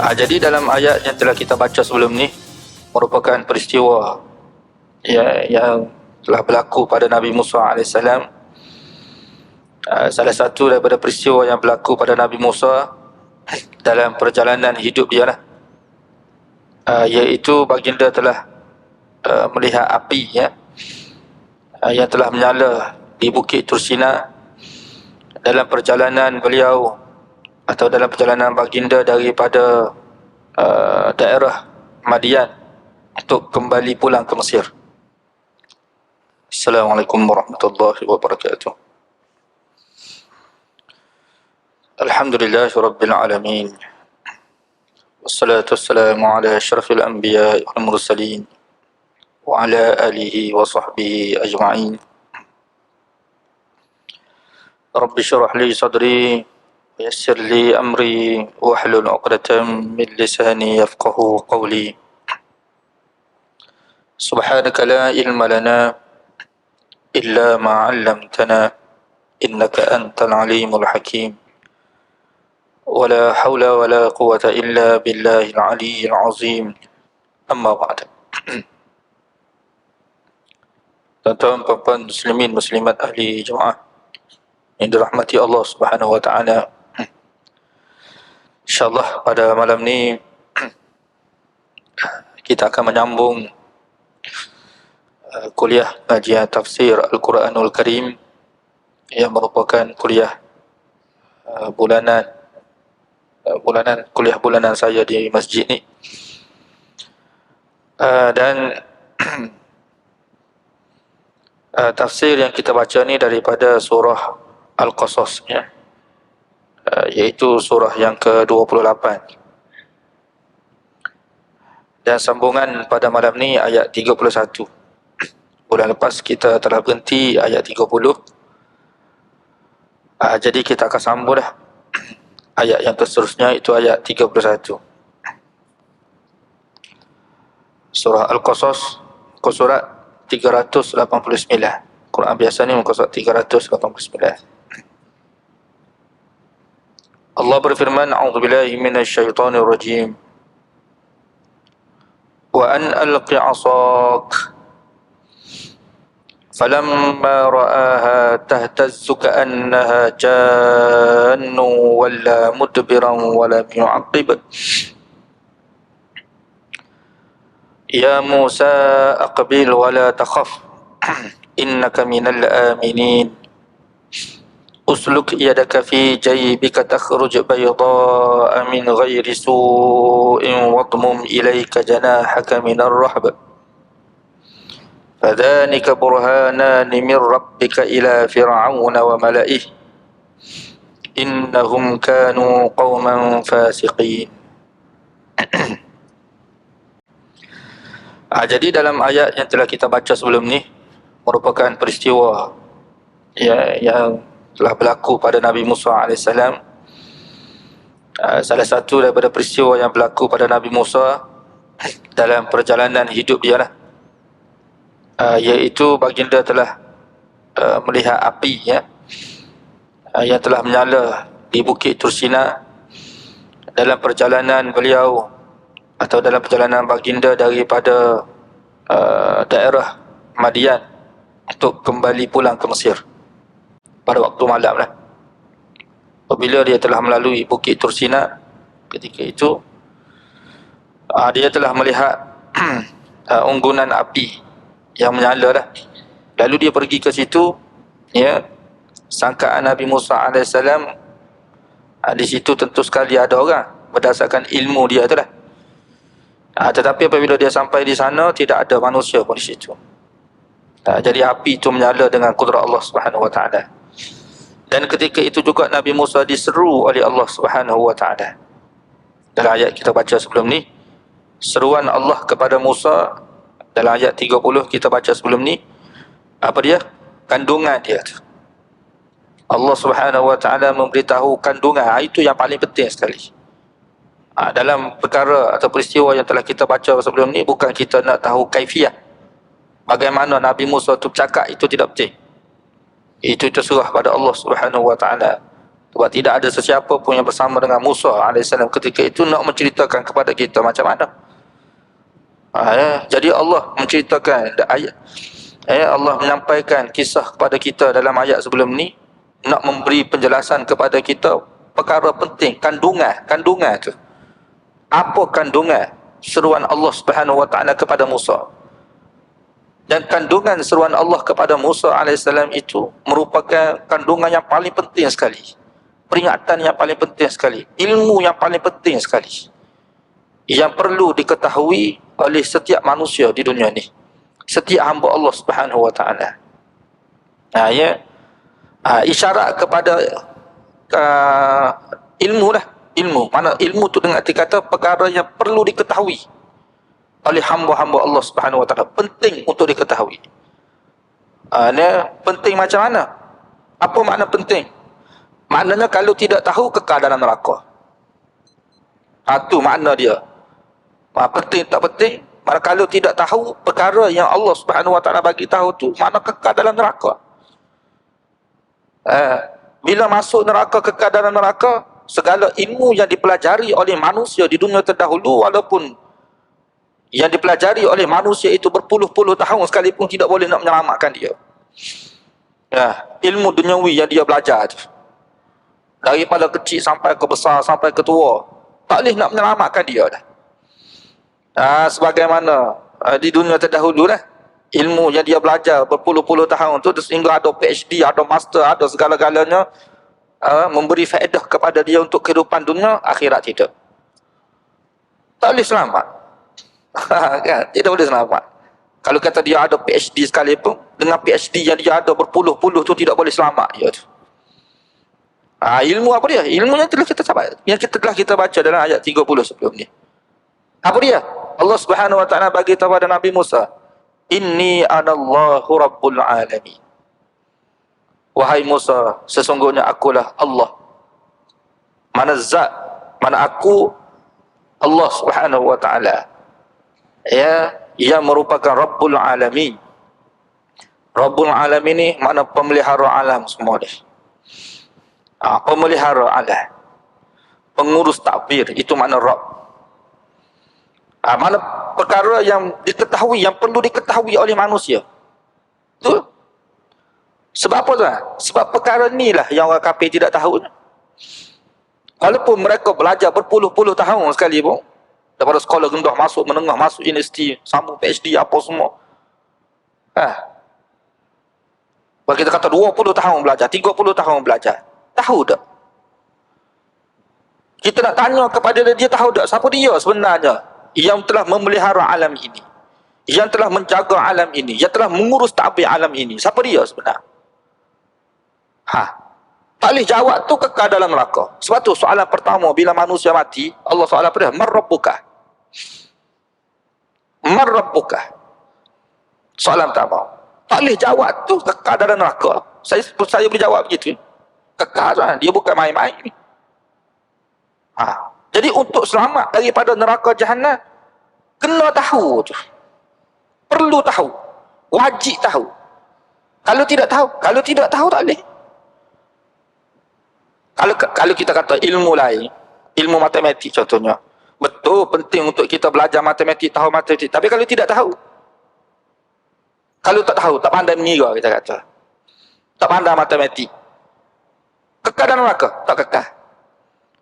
Jadi dalam ayat yang telah kita baca sebelum ni merupakan peristiwa yang telah berlaku pada Nabi Musa AS. Salah satu daripada peristiwa yang berlaku pada Nabi Musa dalam perjalanan hidup dia lah, iaitu baginda telah melihat api yang telah menyala di Bukit Tursina dalam perjalanan beliau atau dalam perjalanan baginda daripada daerah Madian untuk kembali pulang ke Mesir. Assalamualaikum warahmatullahi wabarakatuh. Alhamdulillahi rabbil alamin. Wassalatu wassalamu ala asyrafil anbiya wal mursalin wa ala alihi wa sahbihi ajma'in. Rabbi syrah li sadri wa yassir li amri wahlul 'uqdatam min lisani yafqahu qawli. Subhanaka la ilma lana illa ma 'allamtana innaka antal alimul hakim. Wala hawla wala quwwata illa billahil aliyyil azim. Amma ba'd. Tuan-tuan, puan-puan, muslimin, muslimat ahli jemaah yang dirahmati Allah Subhanahu wa taala. InsyaAllah pada malam ni kita akan menyambung kuliah kajian tafsir Al-Quranul Karim yang merupakan kuliah kuliah bulanan saya di masjid ni. Dan tafsir yang kita baca ni daripada surah Al-Qasas, iaitu surah yang ke-28. Dan sambungan pada malam ni ayat 31. Bulan lepas kita telah berhenti ayat 30. Jadi kita akan sambung dah ayat yang seterusnya, itu ayat 31. Surah Al-Qasas, muka surat 389. Quran biasa ni muka surat 389. Allah berfirman, a'udzubillahi minasyaitonir rajim. Wa an alqi 'asak falamma ra'aha tahtazzu ka'annaha jannu walla mudbiran wa lam yu'aqib. Ya Musa aqbil wa la takhaf innaka minal aminin. Usluk yadaka fi jaybika takhruj bayda'a min ghairi su'in wadmum ilayka janahaka minar rahb. Fadhanika burhanani min rabbika ila fir'auna wa mala'ih innahum kanu qauman fasiqin. Jadi dalam ayat yang telah kita baca sebelum ni merupakan peristiwa yang telah berlaku pada Nabi Musa AS. Salah satu daripada peristiwa yang berlaku pada Nabi Musa dalam perjalanan hidup dia lah, iaitu baginda telah melihat api yang telah menyala di Bukit Tursina dalam perjalanan beliau atau dalam perjalanan baginda daripada daerah Madian untuk kembali pulang ke Mesir pada waktu malam lah. Apabila dia telah melalui Bukit Tursina, ketika itu dia telah melihat unggunan api yang menyala lah. Lalu dia pergi ke situ, sangkaan Nabi Musa AS di situ tentu sekali ada orang berdasarkan ilmu dia tu lah. Tetapi apabila dia sampai di sana, tidak ada manusia pun di situ. Jadi api itu menyala dengan kudrat Allah Subhanahu wa taala. Dan ketika itu juga Nabi Musa diseru oleh Allah Subhanahu wa taala. Dalam ayat kita baca sebelum ni, seruan Allah kepada Musa dalam ayat 30 kita baca sebelum ni, apa dia? Kandungan dia tu. Allah Subhanahu wa taala memberitahu kandungan. Itu yang paling penting sekali. Dalam perkara atau peristiwa yang telah kita baca sebelum ni, bukan kita nak tahu kaifiah, bagaimana Nabi Musa tu bercakap, itu tidak penting. Itu terserah pada Allah Subhanahu wa taala. Sebab tidak ada sesiapa pun yang bersama dengan Musa AS ketika itu nak menceritakan kepada kita macam mana. Jadi Allah menceritakan ayat, Allah menyampaikan kisah kepada kita dalam ayat sebelum ni, nak memberi penjelasan kepada kita perkara penting, kandungan tu. Apa kandungan seruan Allah Subhanahu Wa Taala kepada Musa? Dan kandungan seruan Allah kepada Musa AS itu merupakan kandungan yang paling penting sekali. Peringatan yang paling penting sekali. Ilmu yang paling penting sekali. Yang perlu diketahui oleh setiap manusia di dunia ni. Setiap hamba Allah Subhanahu Wa Taala. Isyarat kepada ilmu lah. Ilmu. Mana ilmu tu dengan arti kata perkara yang perlu diketahui oleh hamba-hamba Allah Subhanahu Wa Taala. Penting untuk diketahui. Penting macam mana? Apa makna penting? Maknanya kalau tidak tahu, kekal dalam neraka. Itu makna dia. Penting tak penting? Mana kalau tidak tahu perkara yang Allah Subhanahu Wa Taala bagi tahu tu, makna kekal dalam neraka. Bila masuk neraka, kekal dalam neraka, segala ilmu yang dipelajari oleh manusia di dunia terdahulu, walaupun yang dipelajari oleh manusia itu berpuluh-puluh tahun sekalipun, tidak boleh nak menyelamatkan dia. Ilmu duniawi yang dia belajar tu, daripada kecil sampai ke besar, sampai ke tua, tak boleh nak menyelamatkan dia dah. Sebagaimana di dunia terdahulu lah, ilmu yang dia belajar berpuluh-puluh tahun tu, sehingga ada PhD, ada master, ada segala-galanya, memberi faedah kepada dia untuk kehidupan dunia, akhirat tidak. Tak boleh selamat. Kan? Tidak boleh selamat. Kalau kata dia ada PhD sekalipun, dengan PhD yang dia ada berpuluh-puluh tu, tidak boleh selamat dia tu. Ilmu apa dia? Ilmu yang telah kita baca dalam ayat 30 sebelum ni. Apa dia? Allah Subhanahu Wa Taala bagi tahu kepada Nabi Musa, Inni anallahu rabbul alamin. Wahai Musa, sesungguhnya akulah Allah. Mana zat, mana aku, Allah Subhanahu Wa Taala. Ia merupakan Rabbul Alamin. Rabbul Alamin ni mana pemelihara alam semua dia. Pemelihara alam, pengurus takbir, itu makna Rabb. Mana perkara yang diketahui, yang perlu diketahui oleh manusia. Tu sebab apa tu? Sebab perkara ni lah yang orang kafir tidak tahu. Walaupun mereka belajar berpuluh-puluh tahun sekali pun, daripada sekolah rendah masuk menengah, masuk universiti, sambung PhD apa semua. Kalau kita kata 20 tahun belajar, 30 tahun belajar, tahu tak? Kita nak tanya kepada dia tahu tak siapa dia sebenarnya yang telah memelihara alam ini, yang telah menjaga alam ini, yang telah mengurus takbir alam ini. Siapa dia sebenarnya? Tak boleh jawab tu, kekal dalam neraka. Sebab tu soalan pertama bila manusia mati, Allah soalan apa dia? Man rabbuka? Man rabbuka? Soalan pertama. Tak boleh jawab tu, kekal dalam neraka. Saya boleh jawab begitu. Kekal tu, dia bukan main-main. Jadi untuk selamat daripada neraka Jahannam, kena tahu tu. Perlu tahu. Wajib tahu. Kalau tidak tahu tak boleh. Kalau kita kata ilmu lain, ilmu matematik contohnya, betul penting untuk kita belajar matematik, tahu matematik. Tapi kalau tidak tahu, kalau tak tahu, tak pandai mengira, kita kata, tak pandai matematik, kekal dalam neraka? Tak kekal.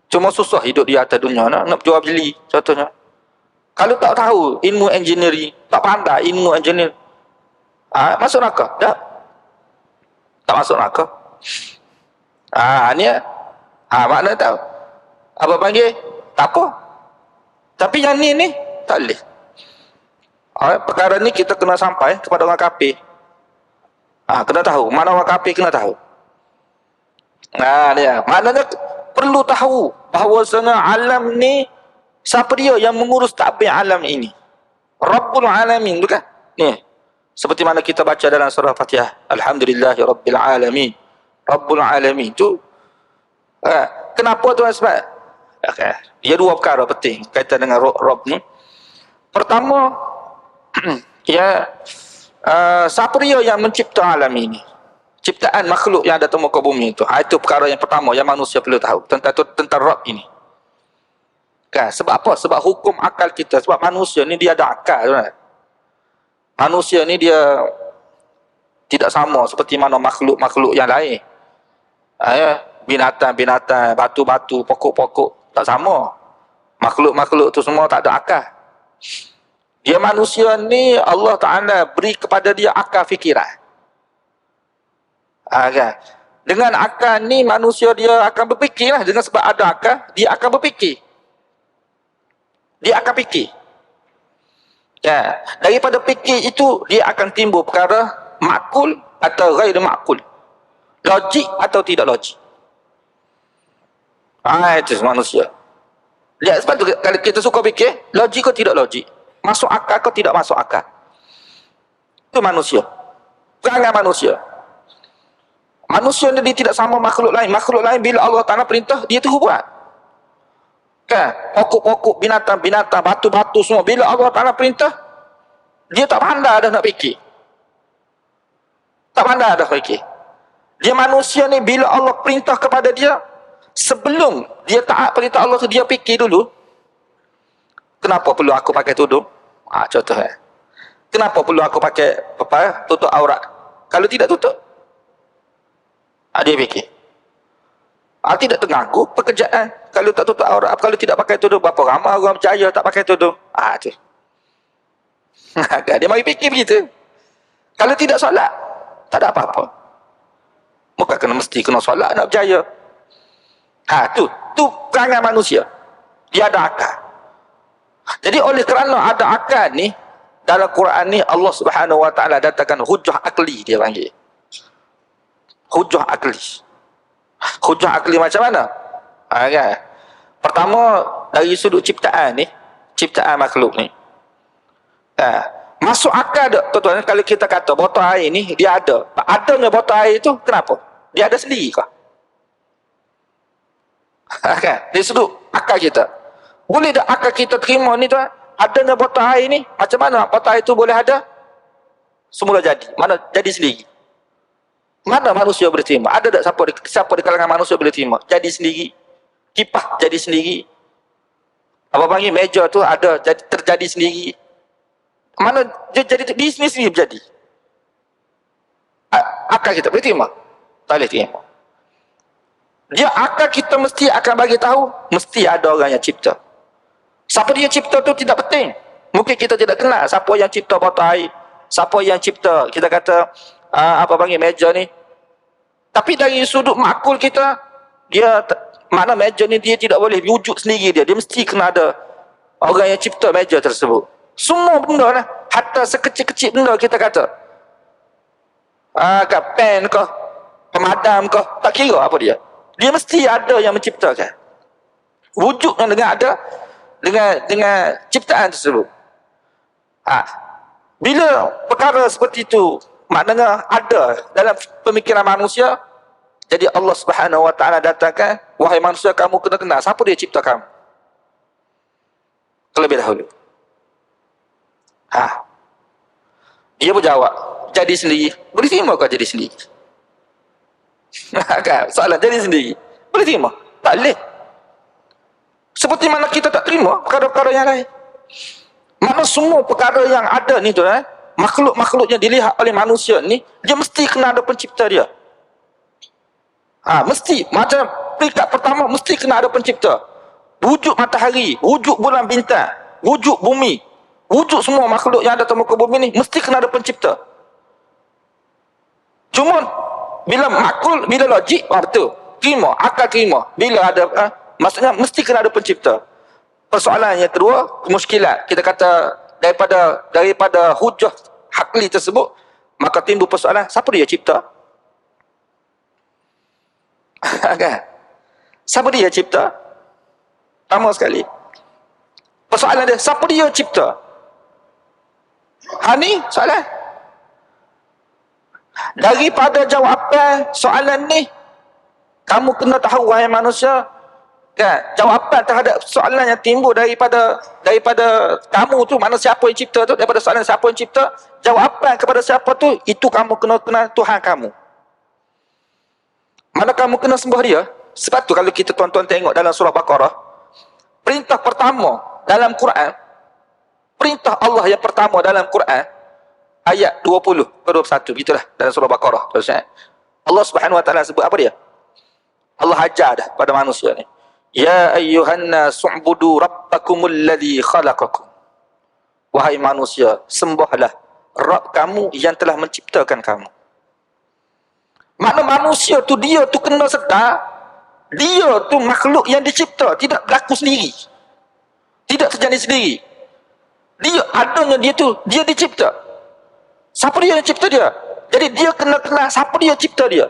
Cuma susah hidup di atas dunia, nak jual beli contohnya. Kalau tak tahu ilmu engineering, tak pandai ilmu engineering, masuk neraka? Tak masuk neraka. Ni makna tahu. Apa panggil? Tak apa. Tapi yang ni tak boleh. Perkara ni kita kena sampai kepada orang kafir. Kena tahu. Mana orang kafir kena tahu. Dia. Maknanya perlu tahu bahawasanya alam ni, siapa dia yang mengurus takbir alam ini? Rabbul Alamin, bukan? Ni. Seperti mana kita baca dalam surah Fatihah. Alhamdulillahi Rabbil Alamin. Rabbul Alamin tu. Kenapa tu? Sebab dia dua perkara penting kaitan dengan Rabb ni. Pertama, siapa dia yang mencipta alam ini? Ciptaan makhluk yang ada di muka bumi itu. Itu perkara yang pertama yang manusia perlu tahu tentang Rabb ini. Kan? Sebab apa? Sebab hukum akal kita. Sebab manusia ni dia ada akal. Kan? Manusia ni dia tidak sama seperti mana makhluk-makhluk yang lain. Ya, binatang-binatang, batu-batu, pokok-pokok tak sama. Makhluk-makhluk tu semua tak ada akal. Dia manusia ni Allah Ta'ala beri kepada dia akal fikiran. Kan? Dengan akal ni manusia dia akan berfikir lah. Dengan sebab ada akal, dia akan berfikir. Dia akan fikir. Ya. Daripada fikir itu, dia akan timbul perkara makul atau ghair makul. Logik atau tidak logik. Itu manusia. Lihat, sebab tu kalau kita suka fikir, logik atau tidak logik. Masuk akal atau tidak masuk akal. Itu manusia. Perangai manusia. Manusia ni dia tidak sama makhluk lain. Makhluk lain bila Allah Ta'ala perintah, dia tu buat. Kan? Pokok-pokok, binatang-binatang, batu-batu semua. Bila Allah Ta'ala perintah, dia tak pandai dah nak fikir. Tak pandai dah fikir. Dia manusia ni bila Allah perintah kepada dia, sebelum dia taat perintah Allah tu, dia fikir dulu. Kenapa perlu aku pakai tudung? Contoh. Kenapa perlu aku pakai tutup aurat? Kalau tidak tutup, dia fikir. Tidak terganggu pekerjaan. Kalau tak tutup aurat, kalau tidak pakai tudung, berapa ramai orang percaya tak pakai tudung. Tu. Dia mari fikir begitu. Kalau tidak solat, tak ada apa-apa. Bukan mesti kena solat nak berjaya. Tu perangai manusia. Dia ada akal. Jadi oleh kerana ada akal ni, dalam Quran ni Allah Subhanahu Wa Taala datangkan hujjah akli, dia panggil. Hujjah akli. Hujjah akli macam mana? Kan? Pertama, dari sudut ciptaan ni, ciptaan makhluk ni. Masuk akal tak, tuan-tuan, kalau kita kata botol air ni, dia ada. Adanya botol air itu, kenapa? Dia ada sendiri kah? Kan? Dari sudut akal kita. Boleh tak akal kita terima ni tuan? Adanya botol air ni, macam mana botol air itu boleh ada? Semula jadi. Mana jadi sendiri? Mana manusia boleh terima? Ada tak siapa di kalangan manusia boleh terima? Jadi sendiri. Kipas jadi sendiri. Apa panggil meja tu ada terjadi sendiri. Mana dia jadi di sendiri berjadi? Akal kita boleh terima? Tak boleh terima. Dia akal kita mesti akan bagi tahu, mesti ada orang yang cipta. Siapa dia cipta tu tidak penting. Mungkin kita tidak kenal siapa yang cipta botol air, siapa yang cipta, kita kata apa panggil meja ni. Tapi dari sudut makul kita, dia mana meja ni dia tidak boleh wujud sendiri dia. Dia mesti kena ada orang yang cipta meja tersebut. Semua benda lah. Hatta sekecil-kecil benda kita kata. Pen ke, pemadam ke, tak kira apa dia. Dia mesti ada yang menciptakan. Wujudnya dengan ada dengan ciptaan tersebut. Bila perkara seperti itu maknanya ada dalam pemikiran manusia, jadi Allah Subhanahu Wa Taala datangkan, wahai manusia, kamu kena kenal siapa dia cipta kamu. Terlebih dahulu. Dia berjawab, jadi sendiri. Boleh terima kau jadi sendiri? Kan? Soalan jadi sendiri. Boleh terima? Tak boleh. Seperti mana kita tak terima perkara-perkara yang lain. Mana semua perkara yang ada ni tu, makhluk-makhluk yang dilihat oleh manusia ni, dia mesti kena ada pencipta dia. Mesti. Macam peringkat pertama, mesti kena ada pencipta. Wujud matahari, wujud bulan bintang, wujud bumi, wujud semua makhluk yang ada di muka bumi ni, mesti kena ada pencipta. Cuma, bila makul, bila logik, betul. Terima, akal terima. Bila ada, maksudnya mesti kena ada pencipta. Persoalan yang kedua, kemuskilan. Kita kata daripada hujah akli tersebut, maka timbul persoalan, siapa dia cipta? Kan? Siapa dia cipta? Pertama sekali. Persoalan dia, siapa dia cipta? Ni soalan. Daripada jawapan soalan ni, kamu kena tahu, wahai manusia, kan, jawapan terhadap soalan yang timbul daripada kamu tu, mana siapa yang cipta tu, daripada soalan siapa yang cipta, jawapan kepada siapa tu, itu kamu kena kenal Tuhan kamu. Mana kamu kena sembah dia? Sebab tu kalau kita tuan-tuan tengok dalam surah Baqarah, perintah pertama dalam Quran, perintah Allah yang pertama dalam Quran, ayat 20 ke 21, gitulah dalam surah Baqarah. Terus Allah Subhanahu wa taala sebut apa dia? Allah ajar dah pada manusia ni. Ya ayyuhan nas u'budu rabbakumul ladzi khalaqakum. Wahai manusia, sembahlah Rabb kamu yang telah menciptakan kamu. Makna manusia tu, dia tu kena sedar, dia tu makhluk yang dicipta, tidak berlaku sendiri, tidak terjadi sendiri. Dia adanya, dia tu, dia dicipta. Siapa dia yang cipta dia? Jadi dia kena kenal siapa dia cipta dia.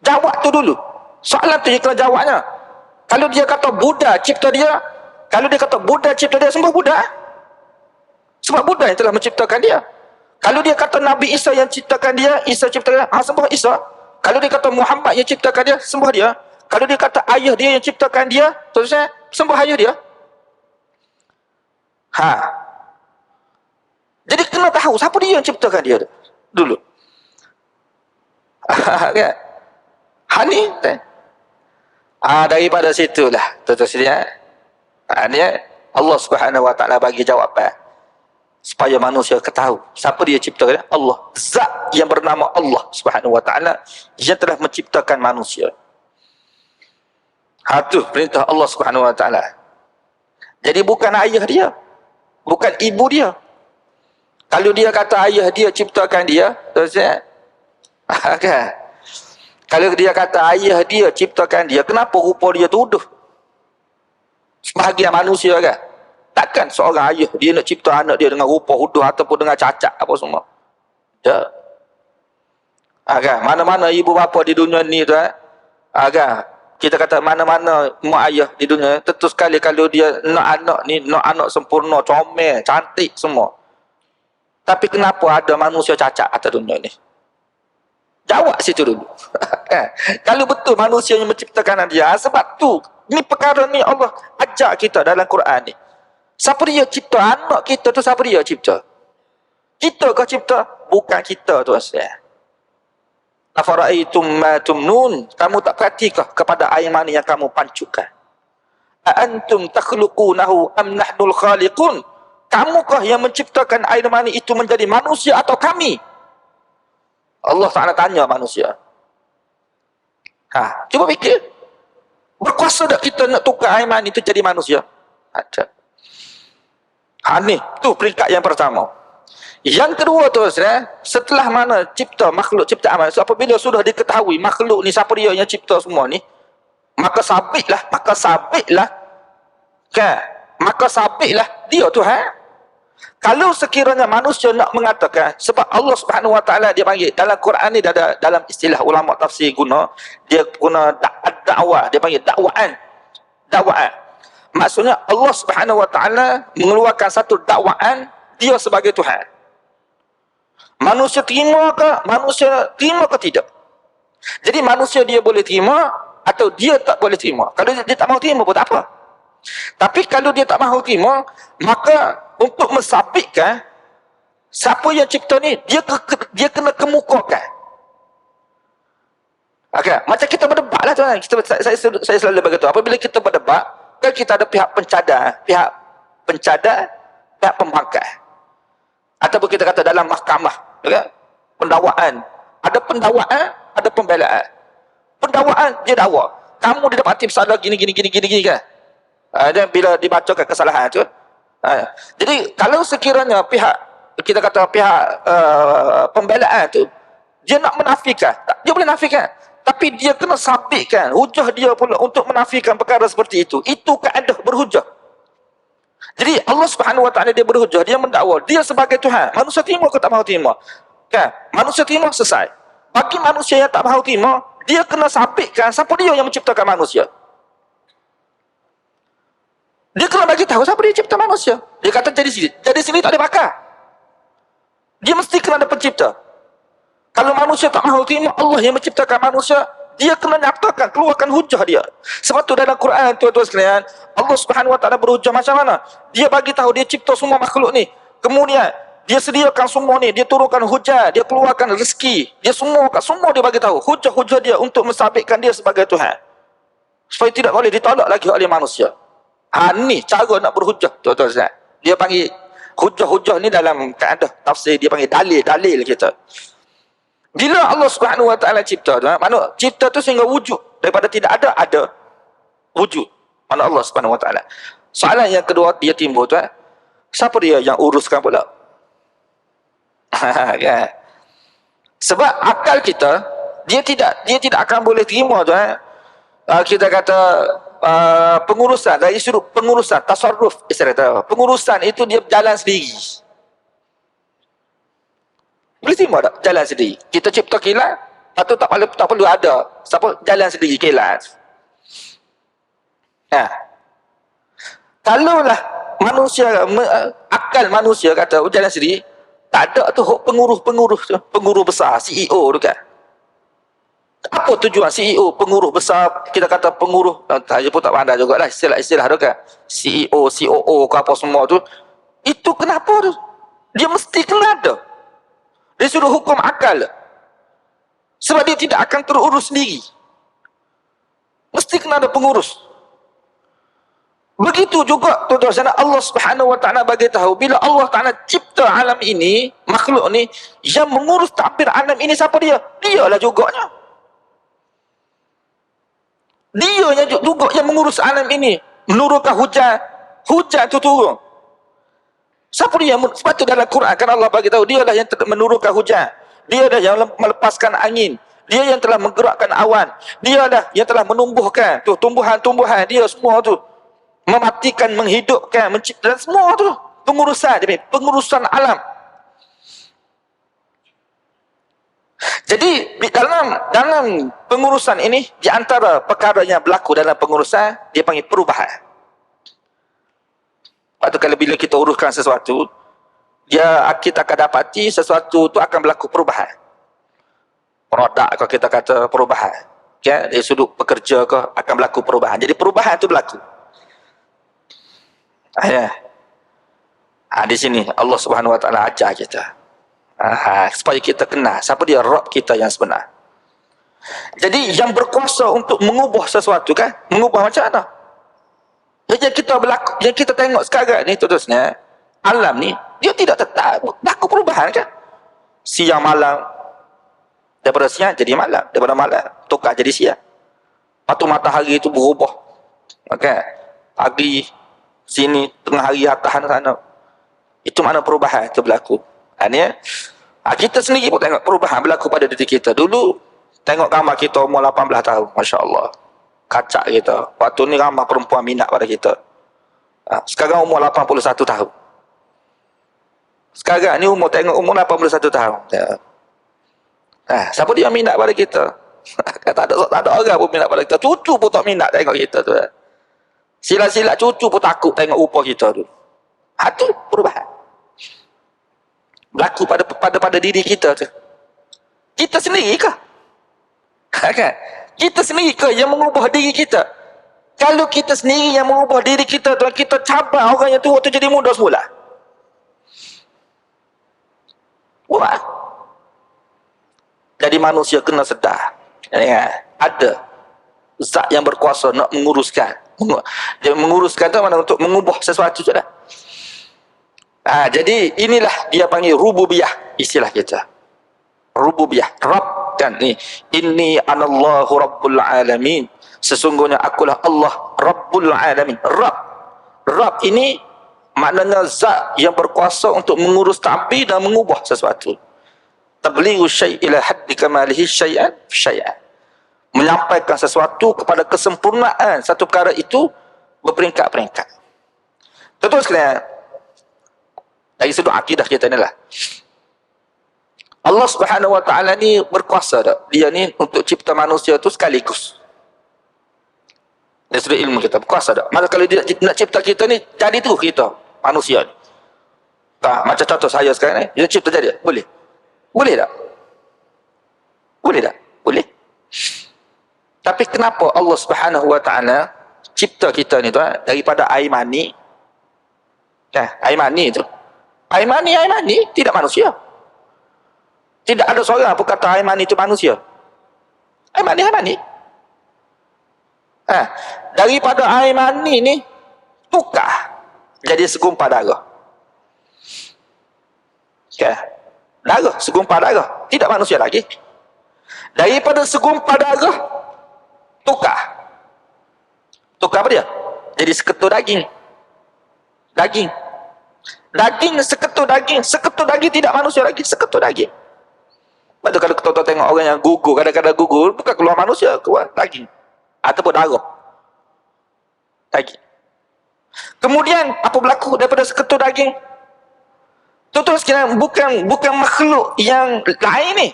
Jawab tu dulu. Soalan tu dia kena jawabnya. Kalau dia kata Buddha cipta dia, kalau dia kata Buddha cipta dia, sembah Buddha. Sebab Buddha yang telah menciptakan dia. Kalau dia kata Nabi Isa yang ciptakan dia, Isa ciptakan dia, sembah Isa. Kalau dia kata Muhammad yang ciptakan dia, sembah dia. Kalau dia kata ayah dia yang ciptakan dia, terusnya sembah ayah dia. Jadi kena tahu siapa dia yang ciptakan dia dulu. Kan? Ni daripada situlah terus dia ni Allah Subhanahu wa taala bagi jawapan supaya manusia ketahui siapa dia ciptakan. Allah, zat yang bernama Allah Subhanahu wa taala yang telah menciptakan manusia. Tu perintah Allah Subhanahu wa taala. Jadi bukan ayah dia, bukan ibu dia. Kalau dia kata ayah dia ciptakan dia, terus kan? Kalau dia kata ayah dia ciptakan dia, kenapa rupa dia tuduh sebahagian manusia kan? Takkan seorang ayah dia nak cipta anak dia dengan rupa huduh ataupun dengan cacat apa semua. Tak. Kan? Mana-mana ibu bapa di dunia ni tu kan? Kita kata mana-mana mak ayah di dunia, tentu sekali kalau dia nak anak ni, nak anak sempurna, comel, cantik semua. Tapi kenapa ada manusia cacat atas dunia ni? Jawab situ dulu. Kalau betul manusia yang menciptakan dia, sebab tu ni perkara ni Allah ajar kita dalam Quran ni. Siapa dia cipta anak kita tu, siapa dia cipta? Kita kah cipta? Bukan kita tu asal. Afara'aitum ma tumnun, kamu tak perhatikah kepada air mani yang kamu pancukan? A antum takhluqunahu am nahnul khaliqun? Kamukah yang menciptakan air mani itu menjadi manusia atau kami? Allah Ta'ala tanya manusia. Cuba fikir. Berkuasa tak kita nak tukar air mani itu jadi manusia? Ada. Ni, tu peringkat yang pertama. Yang kedua tu, setelah mana cipta makhluk ciptaan manusia, apabila sudah diketahui makhluk ni siapa dia yang cipta semua ni, maka sabitlah kan? Maka sabitlah dia Tuhan. Kalau sekiranya manusia nak mengatakan, sebab Allah Subhanahu wa taala dia panggil dalam Quran ni, dalam istilah ulama tafsir guna, dia guna dakwah, dia panggil dakwaan. Maksudnya Allah Subhanahu wa taala mengeluarkan satu dakwaan dia sebagai Tuhan. Manusia terima ke tidak? Jadi manusia dia boleh terima atau dia tak boleh terima. Kalau dia tak mahu terima pun tak apa. Tapi kalau dia tak mahu terima, maka untuk mensabitkan siapa yang cipta ni, dia kena kemukakan. Macam kita berdebat lah tuan. Saya selalu berkata, apabila kita berdebat, kan kita ada pihak pencadar, pihak pembangkang. Ataupun kita kata dalam mahkamah, kan? Pendakwaan. Ada pendakwaan, ada pembelaan. Pendakwaan dia dakwa, kamu didapati bersalah gini kan. Dan bila dibacakan kesalahan tu, jadi kalau sekiranya kita kata pihak pembelaan tu dia nak menafikan, dia boleh nafikan, tapi dia kena sabitkan hujah dia pula untuk menafikan perkara seperti itu. Itu kaedah berhujah. Jadi Allah Subhanahu wa taala dia berhujah, dia mendakwa, dia sebagai Tuhan. Manusia terima ke tak mahu terima? Kan? Manusia terima selesai. Bagi manusia yang tak mahu terima, dia kena sabitkan siapa dia yang menciptakan manusia. Dia kena bagi tahu siapa dia cipta manusia. Dia kata jadi sini tak ada bakar. Dia mesti kena ada pencipta. Kalau manusia tak mahu terima Allah yang menciptakan manusia, dia kena nyatakan, keluarkan hujah dia. Sebab tu dalam Quran tuan-tuan sekalian, Allah Subhanahu wa taala berhujah macam mana? Dia bagi tahu dia cipta semua makhluk ni. Kemudian Dia sediakan semua ni, dia turunkan hujan, dia keluarkan rezeki, dia semua dia bagi tahu hujah-hujah dia untuk mensabitkan dia sebagai Tuhan, supaya tidak boleh ditolak lagi oleh manusia. Ni cara nak berhujah, tuan-tuan sekalian. Dia panggil hujah-hujah ni dalam kaedah tafsir dia panggil dalil kita. Bila Allah Subhanahu Wa Taala cipta tu, mana cipta tu sehingga wujud, daripada tidak ada wujud. Mana Allah Subhanahu Wa Taala. Soalan yang kedua dia timbul tu, siapa dia yang uruskan pula? Kan? Sebab akal kita dia tidak akan boleh terima tu, kita kata pengurusan dari sudut pengurusan tasarruf, istilah pengurusan itu dia berjalan sendiri. Boleh terima tak jalan sendiri? Kita cipta kilat, patut tak perlu ada siapa jalan sendiri kilat. Kalaulah manusia akal manusia kata jalan sendiri, tak ada tu penguruh tu, penguruh besar CEO tu kan. Apa tujuan CEO, penguruh besar, kita kata penguruh, saya pun tak pandai jugalah istilah tu kan. CEO, COO ke apa semua tu. Itu kenapa tu? Dia mesti kena ada. Dia suruh hukum akal. Sebab dia tidak akan terurus sendiri. Mesti kena ada pengurus. Begitu juga tuan-tuan sekalian, Allah Subhanahu Wa Taala bagi tahu bila Allah Taala cipta alam ini, makhluk ni, yang mengurus takbir alam ini siapa dia? Dialah juganya. Dia juga yang mengurus alam ini, menurunkan hujan tu turun. Siapa dia? Sebab tu dalam Quran kan Allah bagi tahu dialah yang menurunkan hujan, dialah yang melepaskan angin, dia yang telah menggerakkan awan, dialah yang telah menumbuhkan tu tumbuhan-tumbuhan, dia semua tu mematikan, menghidupkan, mencipta, dan semua tu pengurusan alam. Jadi dalam pengurusan ini, di antara perkara yang berlaku dalam pengurusan, dia panggil perubahan. Lepas tu kalau bila kita uruskan sesuatu, kita akan dapati sesuatu tu akan berlaku perubahan. Produk kalau kita kata perubahan, okay? Dari sudut pekerja ke akan berlaku perubahan. Jadi perubahan tu berlaku. Di sini Allah Subhanahu Wa Taala ajar kita, supaya kita kenal siapa dia Rabb kita yang sebenar. Jadi yang berkuasa untuk mengubah sesuatu kan, mengubah macam mana? Yang kita tengok sekarang ni tuan-tuan, alam ni dia tidak tetap, berlaku perubahan kan. Siang malam, daripada siang jadi malam, daripada malam tukar jadi siang. Lepas tu matahari itu berubah, okay? Pagi sini, tengah hari atas sana. Itu makna perubahan itu berlaku. Kita sendiri pun tengok perubahan berlaku pada diri kita. Dulu tengok gambar kita umur 18 tahun, Masya Allah, kacak kita. Waktu ni ramai perempuan minat pada kita. Sekarang umur 81 tahun. Sekarang ni tengok umur 81 tahun. Siapa dia minat pada kita? tak ada orang pun minat pada kita. Cucu pun tak minat tengok kita tu. Sila-sila cucu pun takut tengok rupa kita tu. Itu perubahan berlaku pada diri kita tu. Kita sendiri ke? Kan? Kita sendiri ke yang mengubah diri kita? Kalau kita sendiri yang mengubah diri kita tu, kita cabar orang yang tua tu jadi muda semula. Wah. Jadi manusia kena sedar, ada zat yang berkuasa nak menguruskan. Dia menguruskan tu mana untuk mengubah sesuatu je dah. Jadi inilah dia panggil rububiyah, istilah kita. Rububiyah, Rabb kan ni. Inni anallahu rabbul alamin. Sesungguhnya akulah Allah Rabbul alamin. Rabb ini maknanya zat yang berkuasa untuk mengurus ta'bir dan mengubah sesuatu. Tablighu syai' ila haddi kamalihi syai'an syai'an. Menyampaikan sesuatu kepada kesempurnaan satu perkara itu berperingkat-peringkat. Tentu sekalian, dari sudut akidah kita ni lah, Allah Subhanahu Wa Taala ni berkuasa tak? Dia ni untuk cipta manusia tu sekaligus. Dari sudut ilmu kita berkuasa tak? Maka kalau dia nak cipta kita ni, jadi tu kita manusia ni. Macam contoh saya sekarang ni, dia cipta jadi, boleh? Boleh tak? Boleh tak? Boleh. Tapi kenapa Allah Subhanahu Wa Taala cipta kita ni tu daripada air mani? Air mani tu Air mani tidak manusia. Tidak ada seorang pun kata air mani itu manusia. Air mani. Daripada air mani ni tukar jadi segumpal darah. Darah, segumpal darah, tidak manusia lagi. Daripada segumpal darah tukar apa dia? Jadi seketul daging, seketul daging tidak manusia lagi, seketul daging. Lepas kalau kita tengok orang yang gugur, kadang-kadang gugur bukan keluar manusia, keluar daging ataupun darah, daging. Kemudian apa berlaku daripada seketul daging? Tuan-tuan sekalian, bukan makhluk yang lain ni,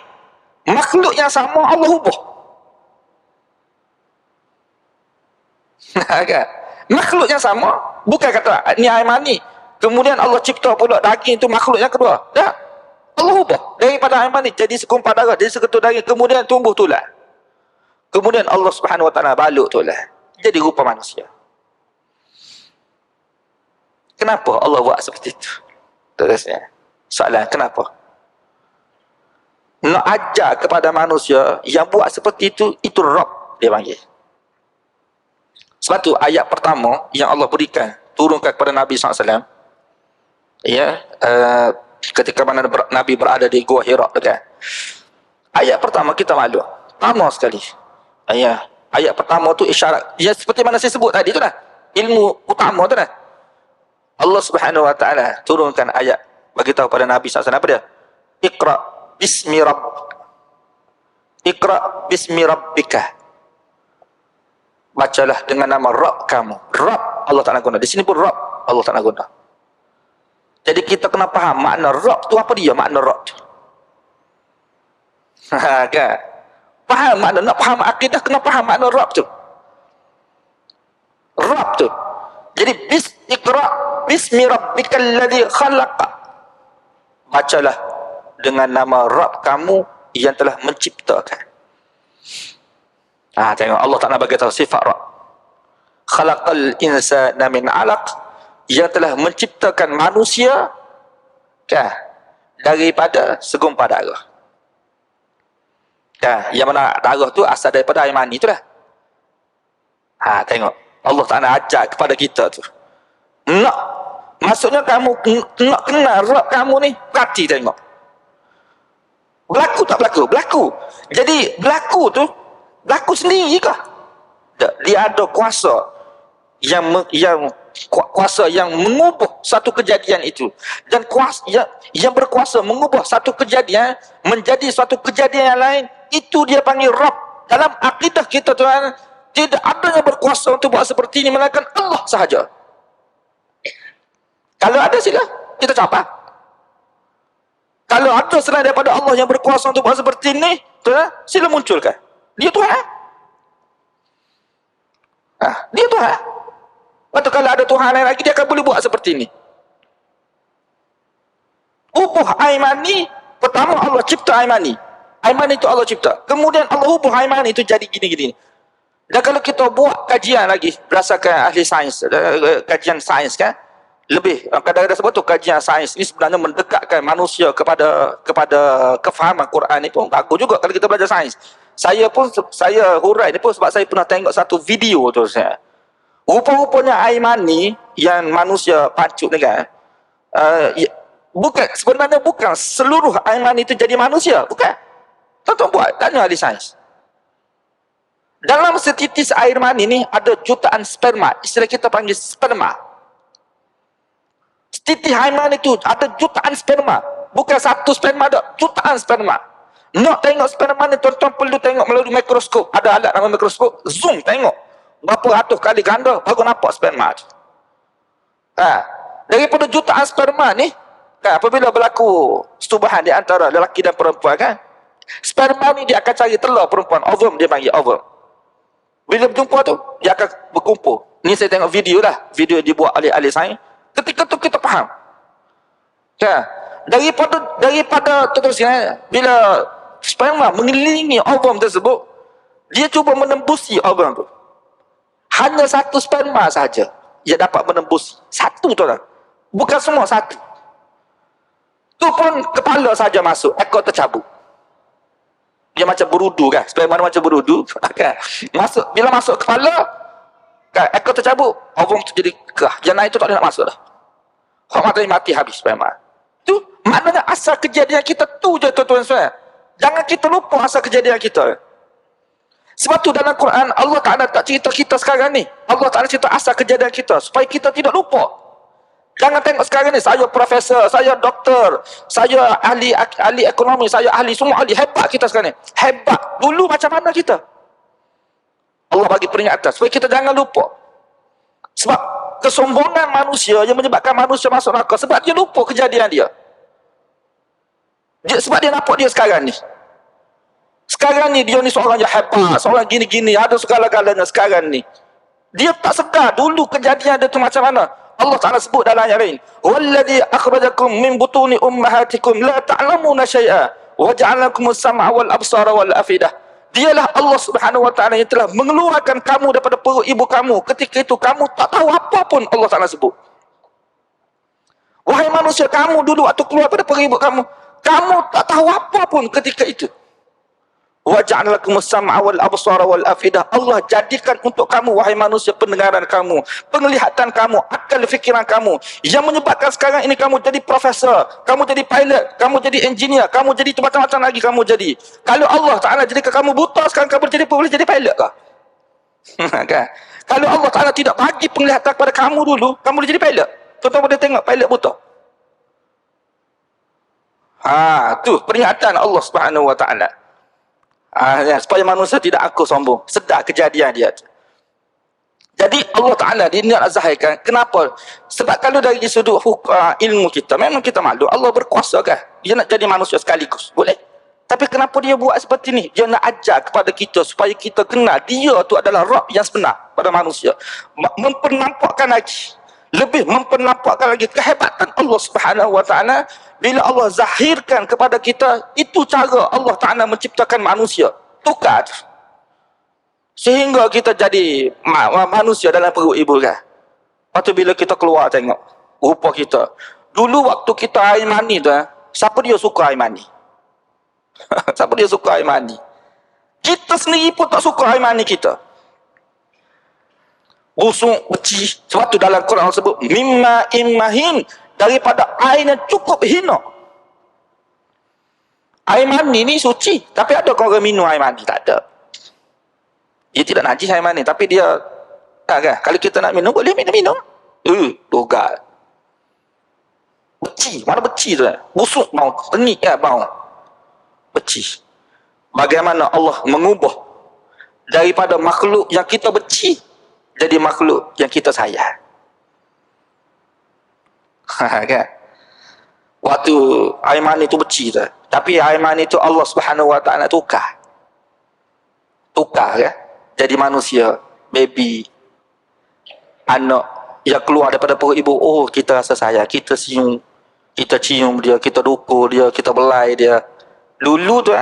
makhluk yang sama Allah ubah. Kan? Makhluk yang sama, bukan kata ni air mani kemudian Allah cipta pula daging itu makhluk yang kedua. Tak, Allah ubah daripada air mani jadi segumpal darah, jadi seketul daging, kemudian tumbuh tulang, kemudian Allah Subhanahu Wa Taala balut tulang jadi rupa manusia. Kenapa Allah buat seperti itu? Terusnya soalan, kenapa? Nak ajar kepada manusia yang buat seperti itu Rabb dia panggil. Sebab tu ayat pertama yang Allah berikan, turunkan kepada Nabi SAW, ketika mana Nabi berada di Gua Hira, kan? Ayat pertama kita maklum, pertama sekali. Ayat pertama tu isyarat, ya seperti mana saya sebut tadi tu lah, ilmu utama tu lah. Allah Subhanahu Wa Taala turunkan ayat bagi tahu pada Nabi SAW apa dia? Iqra bismi rabbika. Bacalah dengan nama Rabb kamu. Rabb Allah Ta'ala guna. Di sini pun Rabb Allah Ta'ala guna. Jadi kita kena faham makna Rabb tu apa dia, makna Rabb tu. Kan? Faham makna, nak faham akidah kena faham makna Rabb tu. Rabb tu. Jadi Iqra bismi rabbikal ladzi khalaq. Bacalah dengan nama Rabb kamu yang telah menciptakan. Tengok Allah Ta'ala bagi tahu sifat Rabb. Khalaqal insana min 'alaq, yang telah menciptakan manusia daripada segumpal darah. Yang mana darah tu asal daripada air mani itulah. Tengok Allah Ta'ala ajar kepada kita tu. Maksudnya kamu nak kenal Rabb kamu ni, perhati tengok. Berlaku tak berlaku? Berlaku. Jadi berlaku tu berlaku sendiri kah? Tak. Dia ada kuasa kuasa yang mengubah satu kejadian itu, dan kuasa yang berkuasa mengubah satu kejadian menjadi satu kejadian yang lain, itu dia panggil Rabb. Dalam akidah kita tuan, tidak ada yang berkuasa untuk buat seperti ini melainkan Allah sahaja. Kalau ada sila kita capai. Kalau ada selain daripada Allah yang berkuasa untuk buat seperti ini, tuan, sila munculkan. Dia Tuhan. Dia Tuhan. Lepas kalau ada Tuhan lain lagi, dia akan boleh buat seperti ini. Ubah air mani, pertama Allah cipta air mani. Air mani itu Allah cipta. Kemudian Allah ubah air mani itu jadi gini-gini. Dan kalau kita buat kajian lagi, berdasarkan ahli sains, kajian sains kan, lebih, kadang-kadang sebut tu kajian sains ini sebenarnya mendekatkan manusia kepada kefahaman Quran ni pun bagus juga kalau kita belajar sains. Saya hurai ni pun sebab saya pernah tengok satu video tu saya. Rupa-rupanya air mani yang manusia pacut ni kan, sebenarnya bukan seluruh air mani itu jadi manusia, bukan. Tuan-tuan buat, tanya ahli sains. Dalam setitis air mani ni ada jutaan sperma, istilah kita panggil sperma. Setitis air mani itu ada jutaan sperma, bukan satu sperma, ada jutaan sperma. Nak tengok sperma ni, tuan-tuan perlu tengok melalui mikroskop. Ada alat nama mikroskop, zoom tengok berapa ratus kali ganda baru nampak sperma tu. Daripada jutaan sperma ni, apabila berlaku setubuhan di antara lelaki dan perempuan kan, sperma ni dia akan cari telur perempuan, ovum dia panggil ovum. Bila berjumpa tu, dia akan berkumpul. Ni saya tengok video lah, video dibuat oleh ahli sains. Ketika tu kita faham. Daripada terus bila sperma mengelilingi ovum tersebut, dia cuba menembusi ovum tu. Hanya satu sperma saja ia dapat menembus. Satu tu lah. Bukan semua, satu. Tu pun kepala saja masuk, ekor tercabut. Dia macam berudu kan, sperma macam berudu kan. Bila masuk kepala kan, ekor tercabut, ovum tu jadi kerah, janin itu tak boleh nak masuk dah. Hak mati habis sperma. Tu maknanya asal kejadian kita tu je tuan-tuan sekalian. Jangan kita lupa asal kejadian kita. Sebab tu dalam Quran Allah Ta'ala tak cerita kita sekarang ni. Allah Ta'ala cerita asal kejadian kita supaya kita tidak lupa. Jangan tengok sekarang ni saya profesor, saya doktor, saya ahli ekonomi, saya ahli, semua ahli. Hebat kita sekarang ni. Hebat. Dulu macam mana kita? Allah bagi peringatan supaya kita jangan lupa. Sebab kesombongan manusia yang menyebabkan manusia masuk neraka sebab dia lupa kejadian dia. Sebab dia nampak dia sekarang ni. Sekarang ni dia ni seorang yang hebat, seorang gini-gini, ada segala-galanya sekarang ni. Dia tak sedar dulu kejadian dia tu macam mana. Allah Ta'ala sebut dalam ayat lain, "Walladzi akhrajakum min butuni ummahatikum la ta'lamuna syai'a wa ja'alakumus sam'a wal absara wal afidah." Dialah Allah Subhanahu wa taala yang telah mengeluarkan kamu daripada perut ibu kamu. Ketika itu kamu tak tahu apa pun, Allah Ta'ala sebut. Wahai manusia, kamu dulu waktu keluar daripada perut ibu kamu, kamu tak tahu apa pun ketika itu. Wa ja'alakumus sam'a wal absara wal afidah. Allah jadikan untuk kamu wahai manusia pendengaran kamu, penglihatan kamu, akal fikiran kamu yang menyebabkan sekarang ini kamu jadi profesor, kamu jadi pilot, kamu jadi engineer, kamu jadi macam-macam lagi kamu jadi. Kalau Allah Ta'ala jadikan kamu buta sekarang kamu boleh jadi pilot kah? Kan? Kalau Allah Ta'ala tidak bagi penglihatan kepada kamu dulu, kamu boleh jadi pilot. Tuan-tuan boleh tengok pilot buta. Tu peringatan Allah Subhanahu wa taala. Supaya manusia tidak aku sombong, sedar kejadian dia. Jadi Allah Ta'ala dia nak zahirkan. Kenapa? Sebab kalau dari sudut ilmu kita, memang kita maklum Allah berkuasa kan, dia nak jadi manusia sekaligus, boleh. Tapi kenapa dia buat seperti ni? Dia nak ajar kepada kita supaya kita kenal dia tu adalah Rabb yang sebenar pada manusia. Mempernampakkan lagi, lebih mempernampakkan lagi kehebatan Allah Subhanahu wa taala. Bila Allah zahirkan kepada kita, itu cara Allah Ta'ala menciptakan manusia. Tukar. Sehingga kita jadi manusia dalam perut ibu kan. Lepas tu bila kita keluar tengok rupa kita. Dulu waktu kita air mani tu, siapa dia suka air mani? Siapa dia suka air mani? Kita sendiri pun tak suka air mani kita. Busuk, beci. Sebab tu dalam Quran Allah sebut, mimma immahin, daripada air yang cukup hina. Air mani ni suci, tapi ada orang minum air mani? Tak ada. Dia tidak najis air mani, tapi dia kan, kalau kita nak minum, boleh minum. Dogal. Beci, mana beci tu? Busuk bau, tenik kan bau. Beci. Bagaimana Allah mengubah daripada makhluk yang kita beci jadi makhluk yang kita sayang. Kan? Waktu air mani tu beci tu, tapi air mani tu Allah Subhanahu wa taala tukar kan, jadi manusia, baby, anak yang keluar daripada perut ibu. Oh, kita rasa sayang, kita cium dia, kita dukur dia, kita belai dia. Dulu tu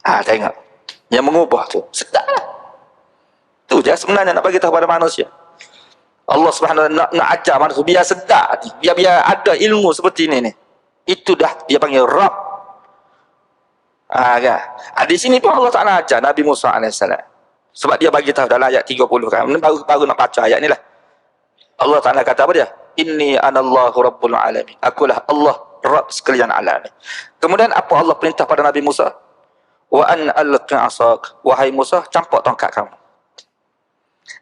tengok yang mengubah tu sedar lah. Tu je sebenarnya nak bagi tahu pada manusia. Allah Subhanahu wa taala nak ajar manusia biar sedar, biar ada ilmu seperti ini ni. Itu dah dia panggil Rabb. Kan? Di sini pun Allah Taala ajar Nabi Musa alaihissalam. Sebab dia bagi tahu dalam ayat 30 kan. Baru nak baca ayat ni lah. Allah Taala kata apa dia? Inni anallahu rabbul alamin. Akulah Allah Rabb sekalian alamin. Kemudian apa Allah perintah pada Nabi Musa? Wa an alqi asak. Wahai Musa, campak tongkat kamu.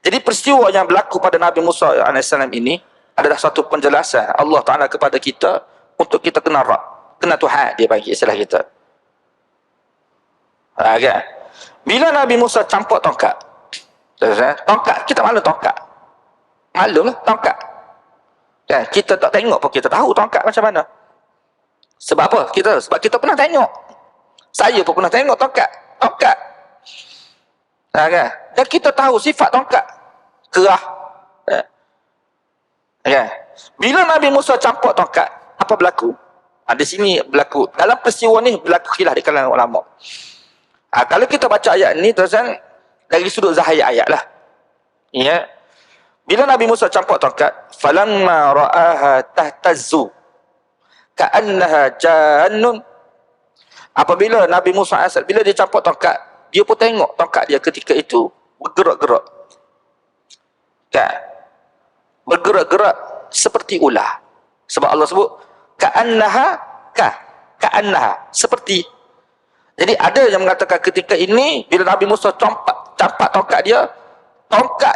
Jadi peristiwa yang berlaku pada Nabi Musa AS ini adalah satu penjelasan Allah Ta'ala kepada kita untuk kita kenal Rabb, kenal Tuhan, dia bagi istilah kita. Kan? Bila Nabi Musa campak tongkat, kita maklum tongkat. Maklum lah tongkat. Kan? Kita tak tengok pun kita tahu tongkat macam mana. Sebab apa? Sebab kita pernah tengok. Saya pun pernah tengok tongkat. Kan? Dan kita tahu sifat tongkat. Kerah. Kan? Bila Nabi Musa campak tongkat, apa berlaku? Di sini berlaku. Dalam peristiwa ni berlaku khilaf di kalangan ulama. Kalau kita baca ayat ni, tuan-tuan, dari sudut zahir ayat lah. Ya. Bila Nabi Musa campak tongkat, falamma ra'aha tahtazzu. ka'annaha jannun. Apabila Nabi Musa AS, bila dia campur tongkat, dia pun tengok tongkat dia ketika itu bergerak-gerak. Kan? Bergerak-gerak seperti ular. Sebab Allah sebut ka'annaha ka'annaha, seperti. Jadi ada yang mengatakan ketika ini bila Nabi Musa campak tongkat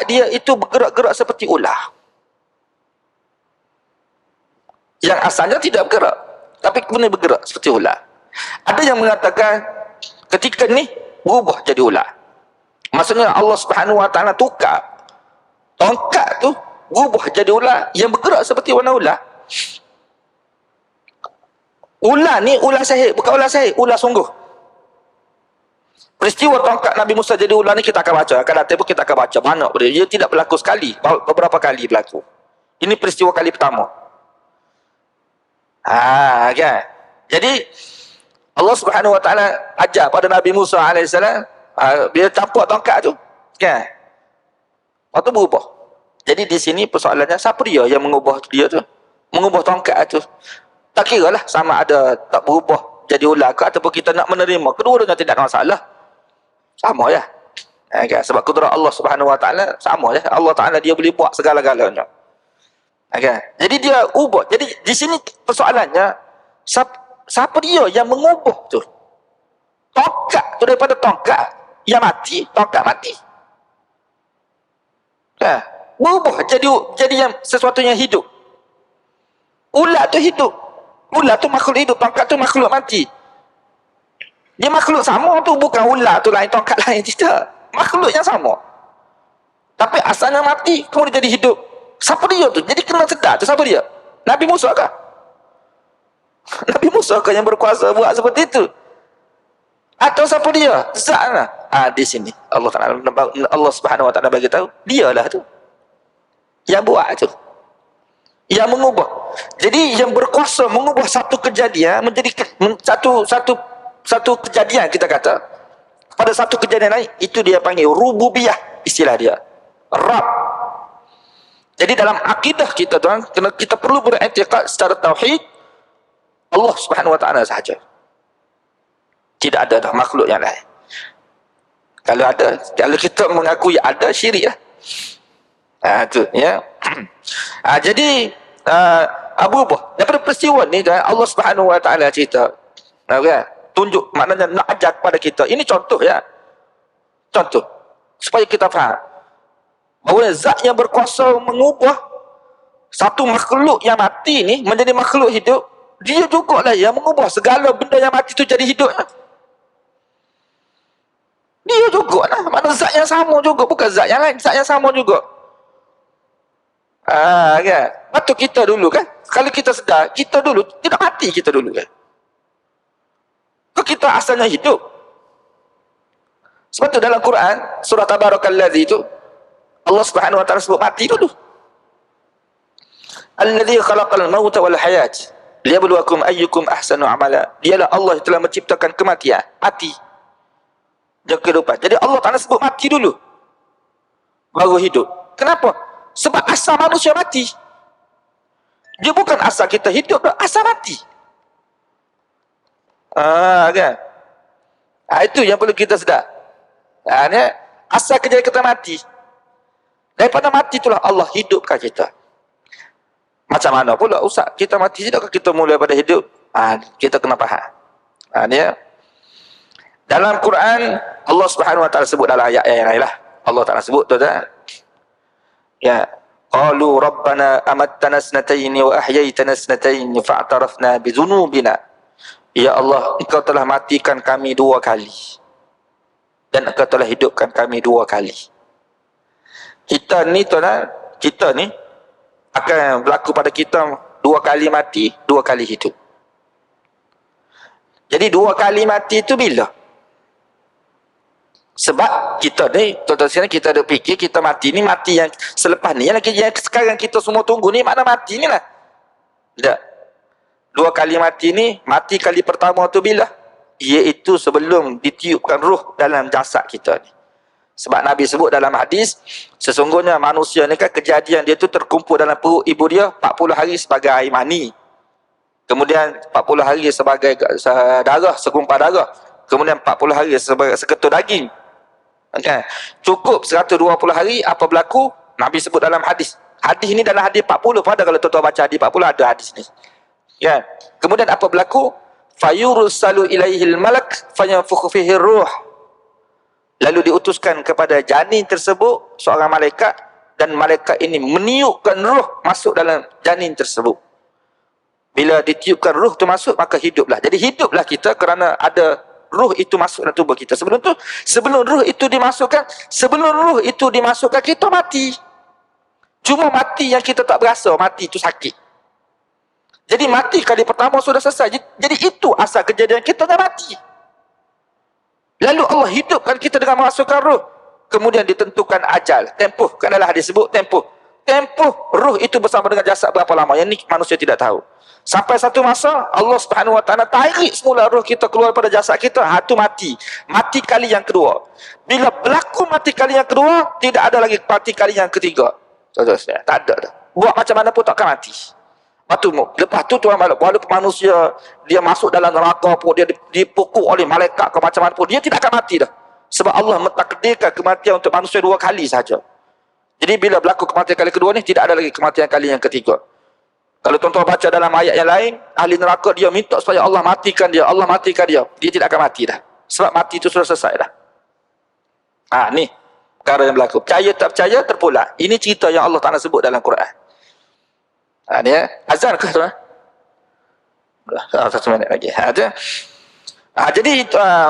dia itu bergerak-gerak seperti ular. Yang asalnya tidak bergerak, tapi kemudian bergerak seperti ular. Ada yang mengatakan ketika ni berubah jadi ular. Maksudnya Allah Subhanahu Wa Taala tukar tongkat tu berubah jadi ular yang bergerak seperti warna ular. Ular ni ular sihir, bukan ular sihir, ular sungguh. Peristiwa tongkat Nabi Musa jadi ular ni kita akan baca, akan datang pun kita akan baca banyak benda. Dia tidak berlaku sekali, beberapa kali berlaku. Ini peristiwa kali pertama. Kan? Jadi Allah Subhanahu Wa Taala ajar pada Nabi Musa alaihissalam, bila campur tongkat tu, kan? Waktu berubah. Jadi di sini persoalannya, siapa dia yang mengubah dia tu? Mengubah tongkat tu. Tak kira lah sama ada tak berubah jadi ular ke ataupun kita nak menerima. Kedua-duanya tidak ada masalah. Sama ya. Kan? Sebab kudrat Allah Subhanahu Wa Taala sama ya. Allah Taala dia boleh buat segala-galanya. Okay. Jadi dia ubah. Jadi di sini persoalannya, siapa dia yang mengubah tu? Tongkat tu daripada tongkat yang mati, tongkat mati. Berubah jadi yang sesuatu yang hidup. Ular tu hidup. Ular tu makhluk hidup, tongkat tu makhluk mati. Dia makhluk sama tu, bukan ular tu lain, tongkat lain, tidak. Makhluk yang sama. Tapi asalnya mati, kemudian jadi hidup. Siapa dia tu? Jadi kena sedar tu siapa dia? Nabi Musa kah? Nabi Musa kah yang berkuasa buat seperti itu? Atau siapa dia? Zat lah. Di sini Allah Subhanahu Wa Taala bagi tahu, dialah tu yang buat tu, yang mengubah. Jadi yang berkuasa mengubah satu kejadian menjadi satu kejadian, kita kata pada satu kejadian lain, itu dia panggil rububiyah, istilah dia Rabb. Jadi dalam akidah kita tuan, kita perlu beriktikad secara tauhid Allah Subhanahu Wa Taala sahaja. Tidak ada dah makhluk yang lain. Kalau kita mengakui ada, syirik lah. Tu ya. Jadi Abu Bakar daripada peristiwa ni Allah Subhanahu Wa Taala cerita, tunjuk, maknanya nak ajar kepada kita. Ini contoh ya. Contoh supaya kita faham bahawa zat yang berkuasa mengubah satu makhluk yang mati ni menjadi makhluk hidup, dia jugalah yang mengubah segala benda yang mati tu jadi hidup. Dia jugalah, mana zat yang sama juga, bukan zat yang lain, zat yang sama juga. Kan? Patut kita dulu kan, kalau kita sedar, kita dulu tidak mati, kita dulu kan. Kita asalnya hidup. Sebab tu dalam Quran surah Tabarakalladzi itu Allah Subhanahu Wa Taala sebut mati dulu. Alladzi khalaqal mauta wal hayat liyabluwakum ayyukum ahsanu amala. Dialah Allah yang telah menciptakan kematian, mati dan kehidupan. Jadi Allah Taala sebut mati dulu, baru hidup. Kenapa? Sebab asal manusia mati. Dia bukan asal kita hidup, asal mati. Kan? Itu yang perlu kita sedar. Asal kejadian kita mati. Daripada mati itulah Allah hidupkan kita. Macam mana pula Ustaz, kita mati tidakkah kita mulai pada hidup? Kita kena faham. Dia dalam Quran Allah Subhanahu Wa Taala sebut dalam ayat yang lain lah. Allah Taala sebut tu dah. Ya, qalu rabbana amattana sanataini wa ahyaitana sanataini fa'tarafna bi dzunubina. Ya Allah, Engau telah matikan kami 2 kali dan Engkau telah hidupkan kami 2 kali. Kita ni tuan, kita ni akan berlaku pada kita 2 kali mati, 2 kali hidup. Jadi 2 kali mati itu bila? Sebab kita ni, tuan-tuan sekalian, kita ada fikir kita mati ni, mati yang selepas ni, yang sekarang kita semua tunggu ni, mana mati ni lah. Tak. 2 kali mati ni, mati kali pertama tu bila? Iaitu sebelum ditiupkan roh dalam jasad kita ni. Sebab Nabi sebut dalam hadis, sesungguhnya manusia ni kan kejadian dia tu terkumpul dalam perut ibu dia 40 hari sebagai air mani. kemudian 40 hari sebagai darah, segumpal darah, kemudian 40 hari sebagai seketul daging. Okay. Cukup 120 hari, apa berlaku? Nabi sebut dalam hadis. Hadis ini dalam hadis 40, pada kalau tuan-tuan baca hadis 40 ada hadis ni. Ya. Kemudian apa berlaku? Fayursalu ilaihil malak fayanfukhu fihi ruh. Lalu diutuskan kepada janin tersebut seorang malaikat, dan malaikat ini meniupkan ruh masuk dalam janin tersebut. Bila ditiupkan ruh tu masuk, maka hiduplah. Jadi hiduplah kita kerana ada ruh itu masuk dalam tubuh kita. Sebelum ruh itu dimasukkan, kita mati. Cuma mati yang kita tak berasa, mati itu sakit. Jadi mati kali pertama sudah selesai. Jadi itu asal kejadian kita dah mati. Lalu Allah hidupkan kita dengan memasukkan ruh. Kemudian ditentukan ajal, tempoh. Kan dalam hadis sebut tempoh. Tempoh ruh itu bersama dengan jasad berapa lama. Yang ni manusia tidak tahu. Sampai satu masa Allah Subhanahu Wa Taala tarik semula ruh kita keluar pada jasad kita. Itu mati. Mati kali yang kedua. Bila berlaku mati kali yang kedua, tidak ada lagi mati kali yang ketiga. Saudara-saudara, tak ada dah. Buat macam mana pun takkan mati. Lepas tu tuan walaupun manusia dia masuk dalam neraka pun, dia dipukul oleh malaikat ke macam mana pun, dia tidak akan mati dah. Sebab Allah mentakdirkan kematian untuk manusia 2 kali saja. Jadi bila berlaku kematian kali kedua ni, tidak ada lagi kematian kali yang ketiga. Kalau tuan-tuan baca dalam ayat yang lain, ahli neraka dia minta supaya Allah matikan dia, Allah matikan dia. Dia tidak akan mati dah. Sebab mati itu sudah selesai dah. Ni perkara yang berlaku. Percaya tak percaya terpulang. Ini cerita yang Allah Ta'ala sebut dalam Quran. Ni azan ke tuan? Satu minit lagi. Jadi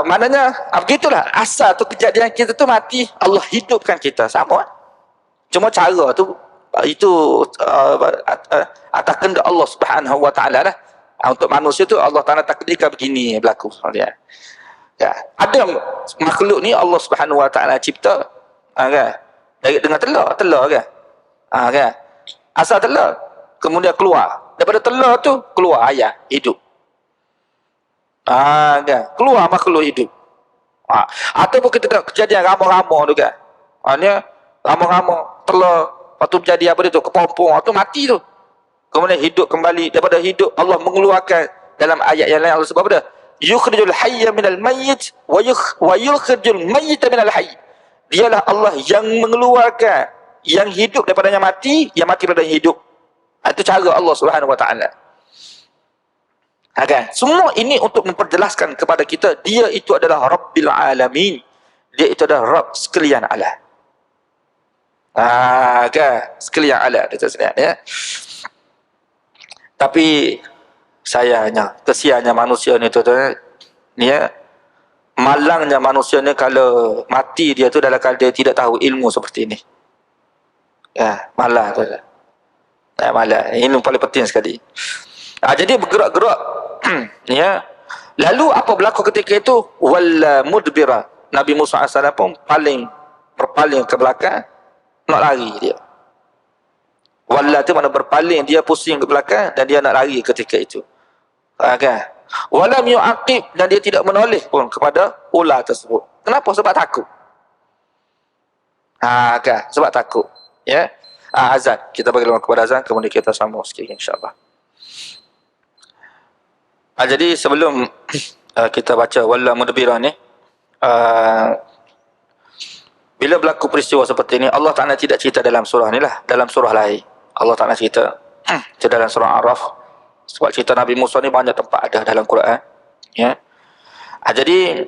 maknanya begitulah asal tu kejadian kita tu mati, Allah hidupkan kita sama. Cuma cara tu itu atas kehendak Allah Subhanahu Wa Taala lah. Untuk manusia tu Allah Taala takdirkan begini berlaku. Ya. Ada makhluk ni Allah Subhanahu Wa Taala cipta kan? Dengan telur kan? Kan? Asal telur, kemudian keluar daripada telur tu keluar ayam hidup. Kan? Keluar makhluk hidup. Ataupun kita tengok kejadian ramah-ramah tu kan. Ni ramah-ramah telur, lepas tu menjadi apa dia tu, kepompong, tu mati tu. Kemudian hidup kembali. Daripada hidup Allah mengeluarkan dalam ayat yang lain Allah sebab apa? Yukhrijul hayya minal mayyit wa yukhrijul mayyita minal hayy. Dialah Allah yang mengeluarkan yang hidup daripada yang mati daripada yang hidup. Itu cara Allah Subhanahu Wa Taala. Kan? Semua ini untuk memperjelaskan kepada kita dia itu adalah Rabbil Alamin. Dia itu adalah Rabb sekalian alam. Kan? Sekalian alam ya. Tapi sayangnya, kesiannya manusia ni tuan-tuan, ni ya, malangnya manusia ni kalau mati dia tu dalam keadaan dia tidak tahu ilmu seperti ini. Ya, malah tuan-tuan. Malah. Ini paling penting sekali. Jadi bergerak-gerak ya. Lalu apa berlaku ketika itu? Walla mudbira. Nabi Musa AS pun berpaling ke belakang, nak lari dia. Walla tu mana berpaling, dia pusing ke belakang dan dia nak lari ketika itu. Kan? Walam yu'aqib, dan dia tidak menoleh pun kepada ular tersebut. Kenapa? Sebab takut. Kan? Sebab takut. Ya. Azan. Kita bagi ruang kepada azan, kemudian kita sambung sikit insya-Allah. Jadi sebelum kita baca walla mudbira ni, bila berlaku peristiwa seperti ini, Allah Ta'ala tidak cerita dalam surah ni lah, dalam surah lain. Allah Ta'ala cerita dalam surah Araf. Sebab cerita Nabi Musa ni banyak tempat ada dalam Quran. Ya. Jadi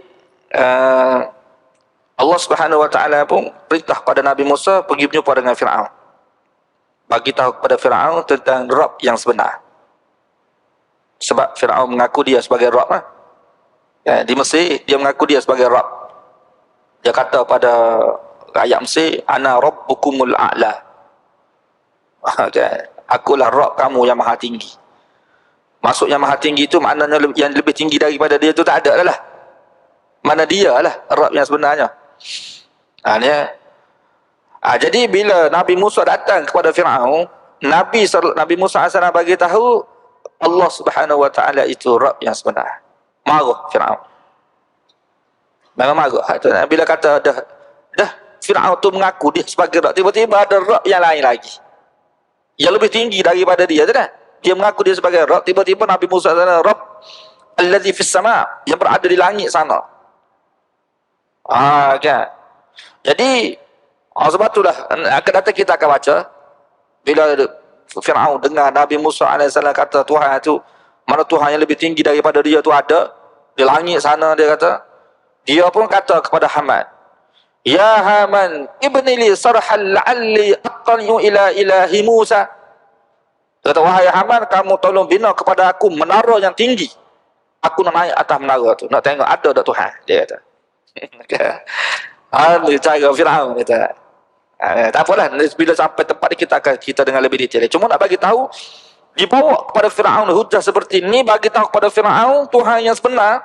Allah Subhanahu Wa Ta'ala pun perintah pada Nabi Musa pergi berjumpa dengan Fir'aun. Bagi tahu kepada Fir'aun tentang Rabb yang sebenar. Sebab Fir'aun mengaku dia sebagai Rabb lah. Ya, di Mesir dia mengaku dia sebagai Rabb. Dia kata pada rakyat Mesir, ana rabbukumul a'la. Akulah Rabb kamu yang maha tinggi. Maksud yang maha tinggi itu maknanya yang lebih tinggi daripada dia tu tak ada lah. Mana dia lah Rabb yang sebenarnya. Jadi bila Nabi Musa datang kepada Fir'aun, Nabi Musa AS bagi tahu Allah Subhanahu Wa Ta'ala itu Rabb yang sebenar. Marah Fir'aun. Memang marah. Bila kata dah Fir'aun tu mengaku dia sebagai Rabb, tiba-tiba ada Rabb yang lain lagi, yang lebih tinggi daripada dia tu dah. Dia mengaku dia sebagai Rabb. Tiba-tiba Nabi Musa adalah Rabb allazi fis sama, yang berada di langit sana. Kan. Jadi sebab itulah akan datang kita akan baca bila Fir'aun dengar Nabi Musa AS kata Tuhan itu, mana Tuhan yang lebih tinggi daripada dia tu ada di langit sana, dia kata. Dia pun kata kepada Haman, ya Haman ibni li sarhal la'alli attali'u ila ilahi Musa. Kata, wahai Haman, kamu tolong bina kepada aku menara yang tinggi. Aku nak naik atas menara tu, nak tengok ada tak Tuhan, dia kata. Cara Fir'aun kata. Tak apalah, bila sampai tempat ni kita dengar lebih detail. Cuma nak bagi tahu, dibawa kepada Fir'aun hujah seperti ni, bagi tahu kepada Fir'aun Tuhan yang sebenar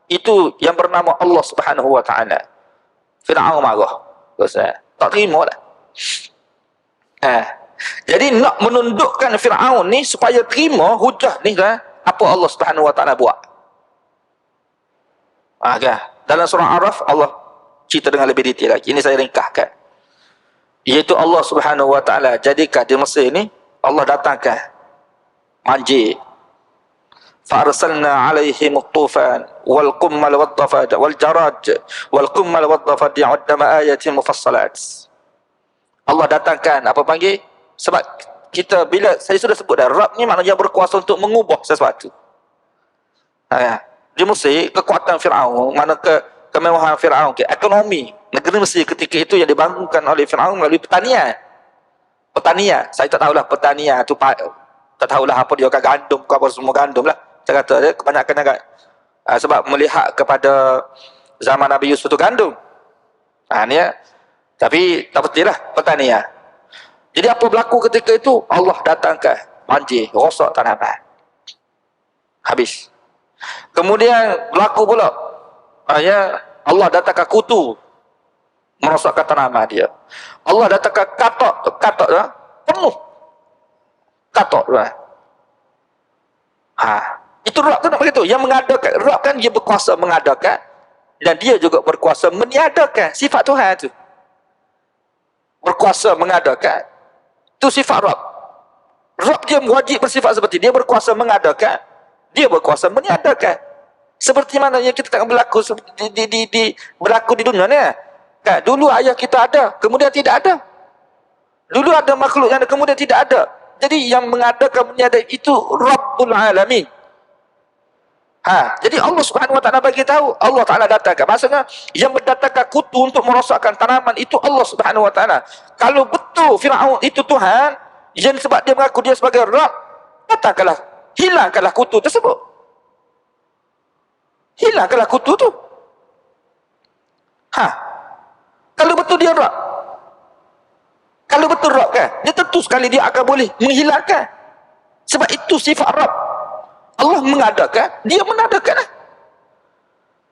itu yang bernama Allah Subhanahu wa taala. Fir'aun marah. Tak terima lah. Jadi nak menundukkan Fir'aun ni supaya terima hujah ni lah, apa Allah Subhanahu wa taala buat. Kan? Dalam surah Araf Allah cerita dengan lebih detail lagi. Ini saya ringkaskan. Iaitu Allah Subhanahu wa taala jadikan di Mesir ni, Allah datangkan banjir. Fa'arsalna 'alaihim at-tufan wal qummal wad-dafad wal jarad wal qummal wad-dafad ya'uddama ayatin mufassalat. Allah datangkan apa panggil? Sebab kita bila saya sudah sebut dah, Rabb ni maknanya berkuasa untuk mengubah sesuatu. Di Mesir kekuatan Firaun, mana kemewahan Firaun, ekonomi negeri Mesir ketika itu yang dibangunkan oleh Firaun melalui pertanian. Saya tak tahulah pertanian tu, tak tahulah apa dia, gandum ke apa, semua gandum lah. Saya kata dia kebanyakan agak sebab melihat kepada zaman Nabi Yusuf tu gandum. Ni ya. Tapi tak betul lah pertanian. Jadi apa berlaku ketika itu? Allah datangkan banjir, rosak tanaman. Habis. Kemudian berlaku pula Allah datangkan kutu, merosakkan tanaman dia. Allah datangkan katak dah penuh. Katak dah. Itu Rabb tu nak begitu. Yang mengadakan, Rabb kan dia berkuasa mengadakan dan dia juga berkuasa meniadakan. Sifat Tuhan tu. Berkuasa mengadakan. Itu sifat Rabb. Rabb dia wajib bersifat seperti dia berkuasa mengadakan, dia berkuasa meniadakan. Seperti mana yang kita tengok berlaku berlaku di dunia ni. Kan? Dulu ayah kita ada, kemudian tidak ada. Dulu ada makhluk yang ada, kemudian tidak ada. Jadi yang mengadakan meniadakan itu Rabbul Alamin. Jadi Allah Subhanahu wa taala bagi tahu, Allah taala datangkan. Maksudnya yang mendatangkan kutu untuk merosakkan tanaman itu Allah Subhanahu wa taala. Kalau betul Firaun itu Tuhan, yang sebab dia mengaku dia sebagai Rabb, datangkanlah, hilangkanlah kutu tersebut. Hilangkanlah kutu tu. Kalau betul dia Rabb. Kalau betul Rabb kan, dia tentu sekali dia akan boleh menghilangkan. Sebab itu sifat Rabb. Allah mengadakan, dia menadakan lah.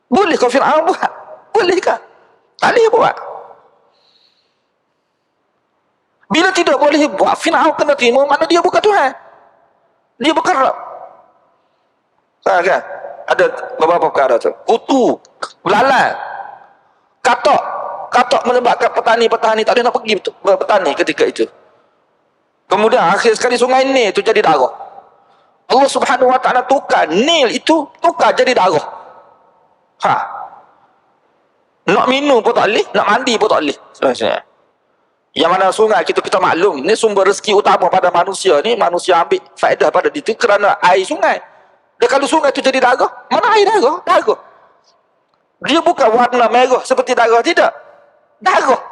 Boleh kau Fir'aun buat? Boleh kah? Tak boleh buat. Bila tidak boleh buat, Fir'aun kena terima, mana dia bukan Tuhan. Dia bukan Rabb. Kan? Ada beberapa perkara tu. Kutu, belalang, katak menyebabkan petani tak boleh nak pergi bertani ketika itu. Kemudian akhir sekali sungai Nil itu jadi darah. Allah Subhanahu wa taala tukar Nil itu, tukar jadi darah. Nak minum pun tak boleh, nak mandi pun tak boleh. Yang mana sungai kita maklum, ni sumber rezeki utama pada manusia ni, manusia ambil faedah pada itu kerana air sungai. Dan kalau sungai itu jadi darah, mana air darah? Darah. Dia bukan warna merah seperti darah, tidak. Darah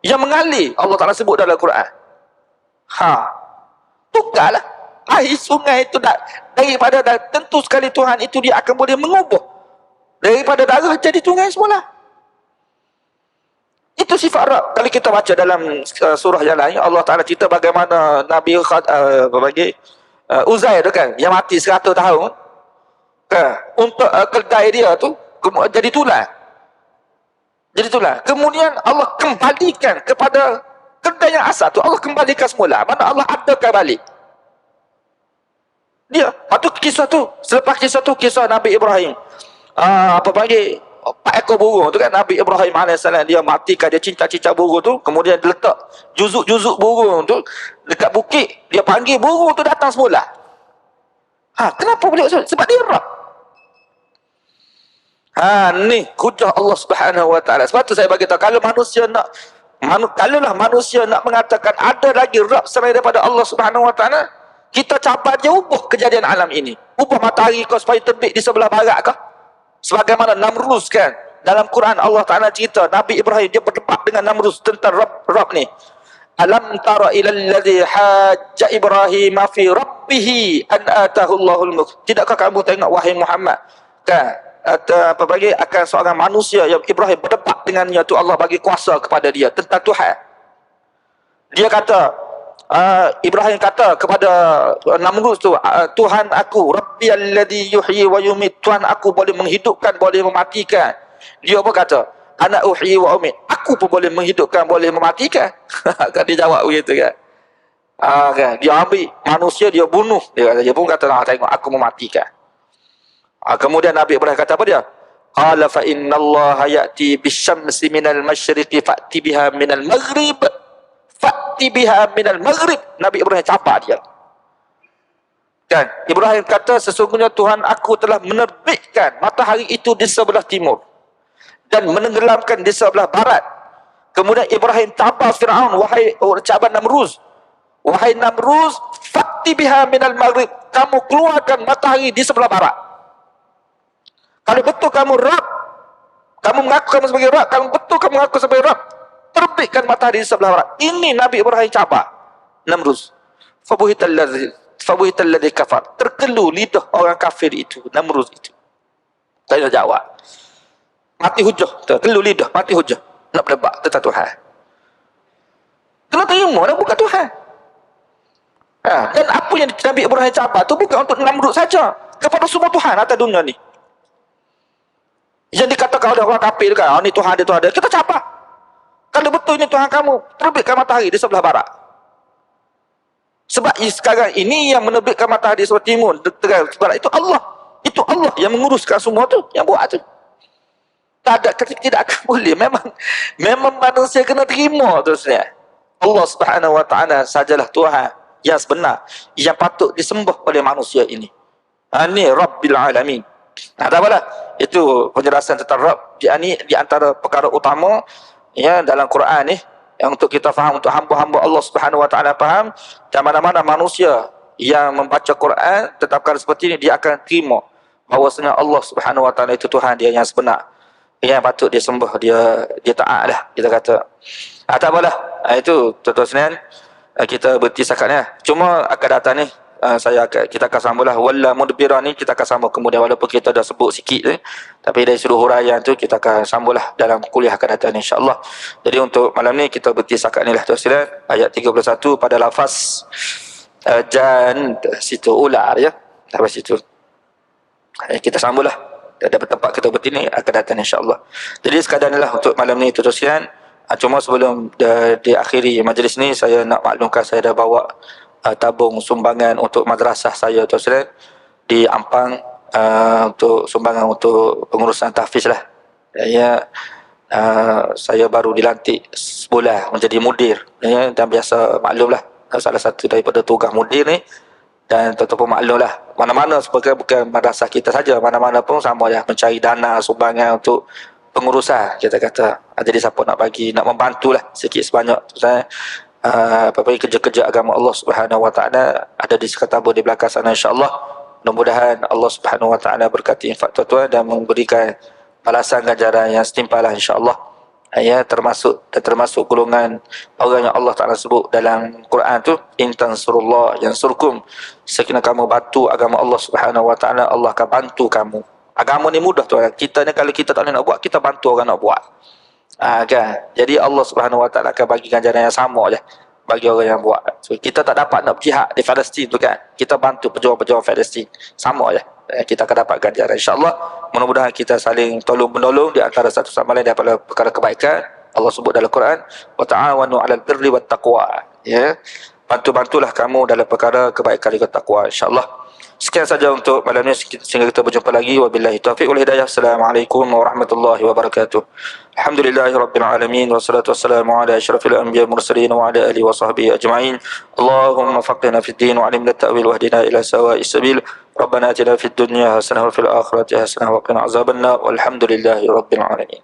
yang mengalir, Allah Taala sebut dalam Quran. Tukarlah air sungai itu daripada tentu sekali Tuhan itu dia akan boleh mengubah daripada darah jadi sungai semula. Itu sifat Rabb. Kalau kita baca dalam surah yang lain, Allah Ta'ala cerita bagaimana Nabi Uzair tu kan, yang mati 100 tahun kan, untuk keldai dia tu jadi tulang. Kemudian Allah kembalikan kepada keldai yang asal tu, Allah kembalikan semula. Mana Allah adakan balik dia. Lepas kisah tu, selepas kisah tu, kisah Nabi Ibrahim. 4 ekor burung tu kan, Nabi Ibrahim AS dia matikan, dia cincang-cincang burung tu, kemudian dia letak juzuk-juzuk burung tu dekat bukit, dia panggil burung tu datang semula. Kenapa boleh buat sebab dia Rabb. Ni hujah Allah Subhanahu wa taala. Sebab tu saya bagi tahu, kalau manusia nak kalaulah manusia nak mengatakan ada lagi Rabb selain daripada Allah Subhanahu wa taala, kita cabar dia ubah kejadian alam ini. Ubah matahari kau supaya terbit di sebelah barat kah? Sebagaimana Namrus kan. Dalam Quran Allah Taala cerita Nabi Ibrahim dia berdebat dengan Namrus tentang Rabb ni. Alam tara ila allazi hajja Ibrahim fi rabbih an atahu Allahul mulk. Tidakkah kamu tengok wahai Muhammad? Kan apa bagi akan seorang manusia yang Ibrahim berdebat dengannya tu Allah bagi kuasa kepada dia tentang Tuhan. Dia kata Ibrahim kata kepada Namrus tu, Tuhan aku Rabbi alladhi yuhyi wa yumit, Tuhan aku boleh menghidupkan boleh mematikan. Dia apa kata? Ana uhyi wa umit, aku pun boleh menghidupkan boleh mematikan. Kan dia jawab begitu kan. Kan dia ambil manusia dia bunuh, dia pun kata tengok aku mematikan. Kemudian Nabi Ibrahim kata apa dia? Qala fa innallaha ya'ti bisyamsi minal masyriqi fa'ti biha minal maghrib. Fa'ti biha minal maghrib. Nabi Ibrahim capak dia. Kan? Ibrahim kata sesungguhnya Tuhan aku telah menerbitkan matahari itu di sebelah timur dan menenggelamkan di sebelah barat. Kemudian Ibrahim cabar Fir'aun, wahai cabar Namrus. Wahai Namrus, fa'ti biha minal maghrib. Kamu keluarkan matahari di sebelah barat. Kalau betul kamu Rabb, kamu mengaku kamu sebagai Rabb, kamu betul kamu mengaku sebagai Rabb, terbitkan matahari di sebelah barat. Ini Nabi Ibrahim cabar Namrus. Fabuhital ladzi kafar. Terkelu lidah orang kafir itu, Namrus itu. Saya jawab. Mati hujah, terkelu lidah, mati hujah. Nak berdebat tentang Tuhan. Kena terima dah bukan Tuhan. Dan apa yang Nabi Ibrahim cabar tu bukan untuk Namrud saja, kepada semua Tuhan atas dunia ni. Yang dikatakan oleh orang kafir kan, ni Tuhan dia, Tuhan dia. Kita cabar. Kalau betul ini Tuhan kamu, terbitkan matahari di sebelah barat. Sebab sekarang ini yang menerbitkan matahari di sebelah timur, sebelah barat, itu Allah. Itu Allah yang menguruskan semua tu, yang buat tu. Tidak akan boleh. Memang manusia kena terima terusnya. Allah Subhanahu wa taala sajalah Tuhan yang sebenar, yang patut disembah oleh manusia ini. Ini Rabbil Alamin. Tak apalah. Itu penjelasan tentang Rabb. Ini di antara perkara utama ya dalam Quran ni yang untuk kita faham, untuk hamba-hamba Allah Subhanahu wa taala faham. Dan mana-mana manusia yang membaca Quran tentang perkara seperti ini, dia akan terima bahawasanya Allah Subhanahu wa taala itu Tuhan dia yang sebenar, yang patut dia sembah, dia taat lah kita kata. Tak apalah. Itu tuan-tuan kita berhenti sakatnya. Cuma akan datang ni kita akan sambunglah wala mudbira ni, kita akan sambung kemudian, walaupun kita dah sebut sikit tapi dari seluruh huraian tu kita akan sambunglah dalam kuliah akan datang insya-Allah. Jadi untuk malam ni kita berhenti sakat ni lah tuan-tuan. Ayat 31 pada lafaz jan situ ular ya. Sampai situ. Kita sambunglah dapat tempat kita berhenti ni akan datang insya-Allah. Jadi sekadar inilah untuk malam ni tuan-tuan. Cuma sebelum diakhiri majlis ni, saya nak maklumkan saya dah bawa tabung sumbangan untuk madrasah saya tuan-tuan di Ampang, untuk sumbangan untuk pengurusan tahfiz lah. Saya baru dilantik sebulan menjadi mudir ya, dan biasa maklumlah salah satu daripada tugas mudir ni, dan tuan-tuan pun maklumlah mana-mana sebagai bukan madrasah kita saja, mana-mana pun sama ya, mencari dana sumbangan untuk pengurusan kita kata. Jadi siapa nak bagi, nak membantulah sikit sebanyak tuan-tuan. Apa-apa kerja-kerja agama Allah Subhanahu wa taala ada di sekitar di belakang sana insya-Allah. Mudah-mudahan Allah Subhanahu wa taala berkati infak tuan-tuan dan memberikan balasan ganjaran yang setimpal insya-Allah. Ya, termasuk golongan orang yang Allah Taala sebut dalam Quran tu, in tansurullah yansurkum. Sekiranya kamu bantu agama Allah Subhanahu wa taala, Allah akan bantu kamu. Agama ni mudah tuan. Kita ni kalau kita tak boleh nak buat, kita bantu orang nak buat. Kan? Jadi Allah Subhanahu wa taala akan bagi ganjaran yang sama je bagi orang yang buat. So, kita tak dapat nak berjihad di Palestin tu kan, kita bantu pejuang-pejuang Palestin, sama je. Kita akan dapat ganjaran insya-Allah. Mudah-mudahan kita saling tolong menolong di antara satu sama lain daripada perkara kebaikan. Allah sebut dalam Quran, wa ta'awanu 'alal birri wat taqwa. Ya. Bantu-bantulah kamu dalam perkara kebaikan dan takwa insya-Allah. Sekian saja untuk malam ini, sehingga kita berjumpa lagi. Wabillahi taufiq wal hidayah. Assalamualaikum warahmatullahi wabarakatuh. Alhamdulillahirabbil alamin, wassalatu wassalamu ala asyrafil anbiya'i wal mursalin wa ala alihi wa sahbihi ajma'in. Allahumma faqihna fid din wa 'allimna at-ta'wil wahdina ila sawa'is sabil. Rabbana atina fid dunya hasanah wa fil akhirati hasanah wa qina azabannar walhamdulillahi rabbil alamin.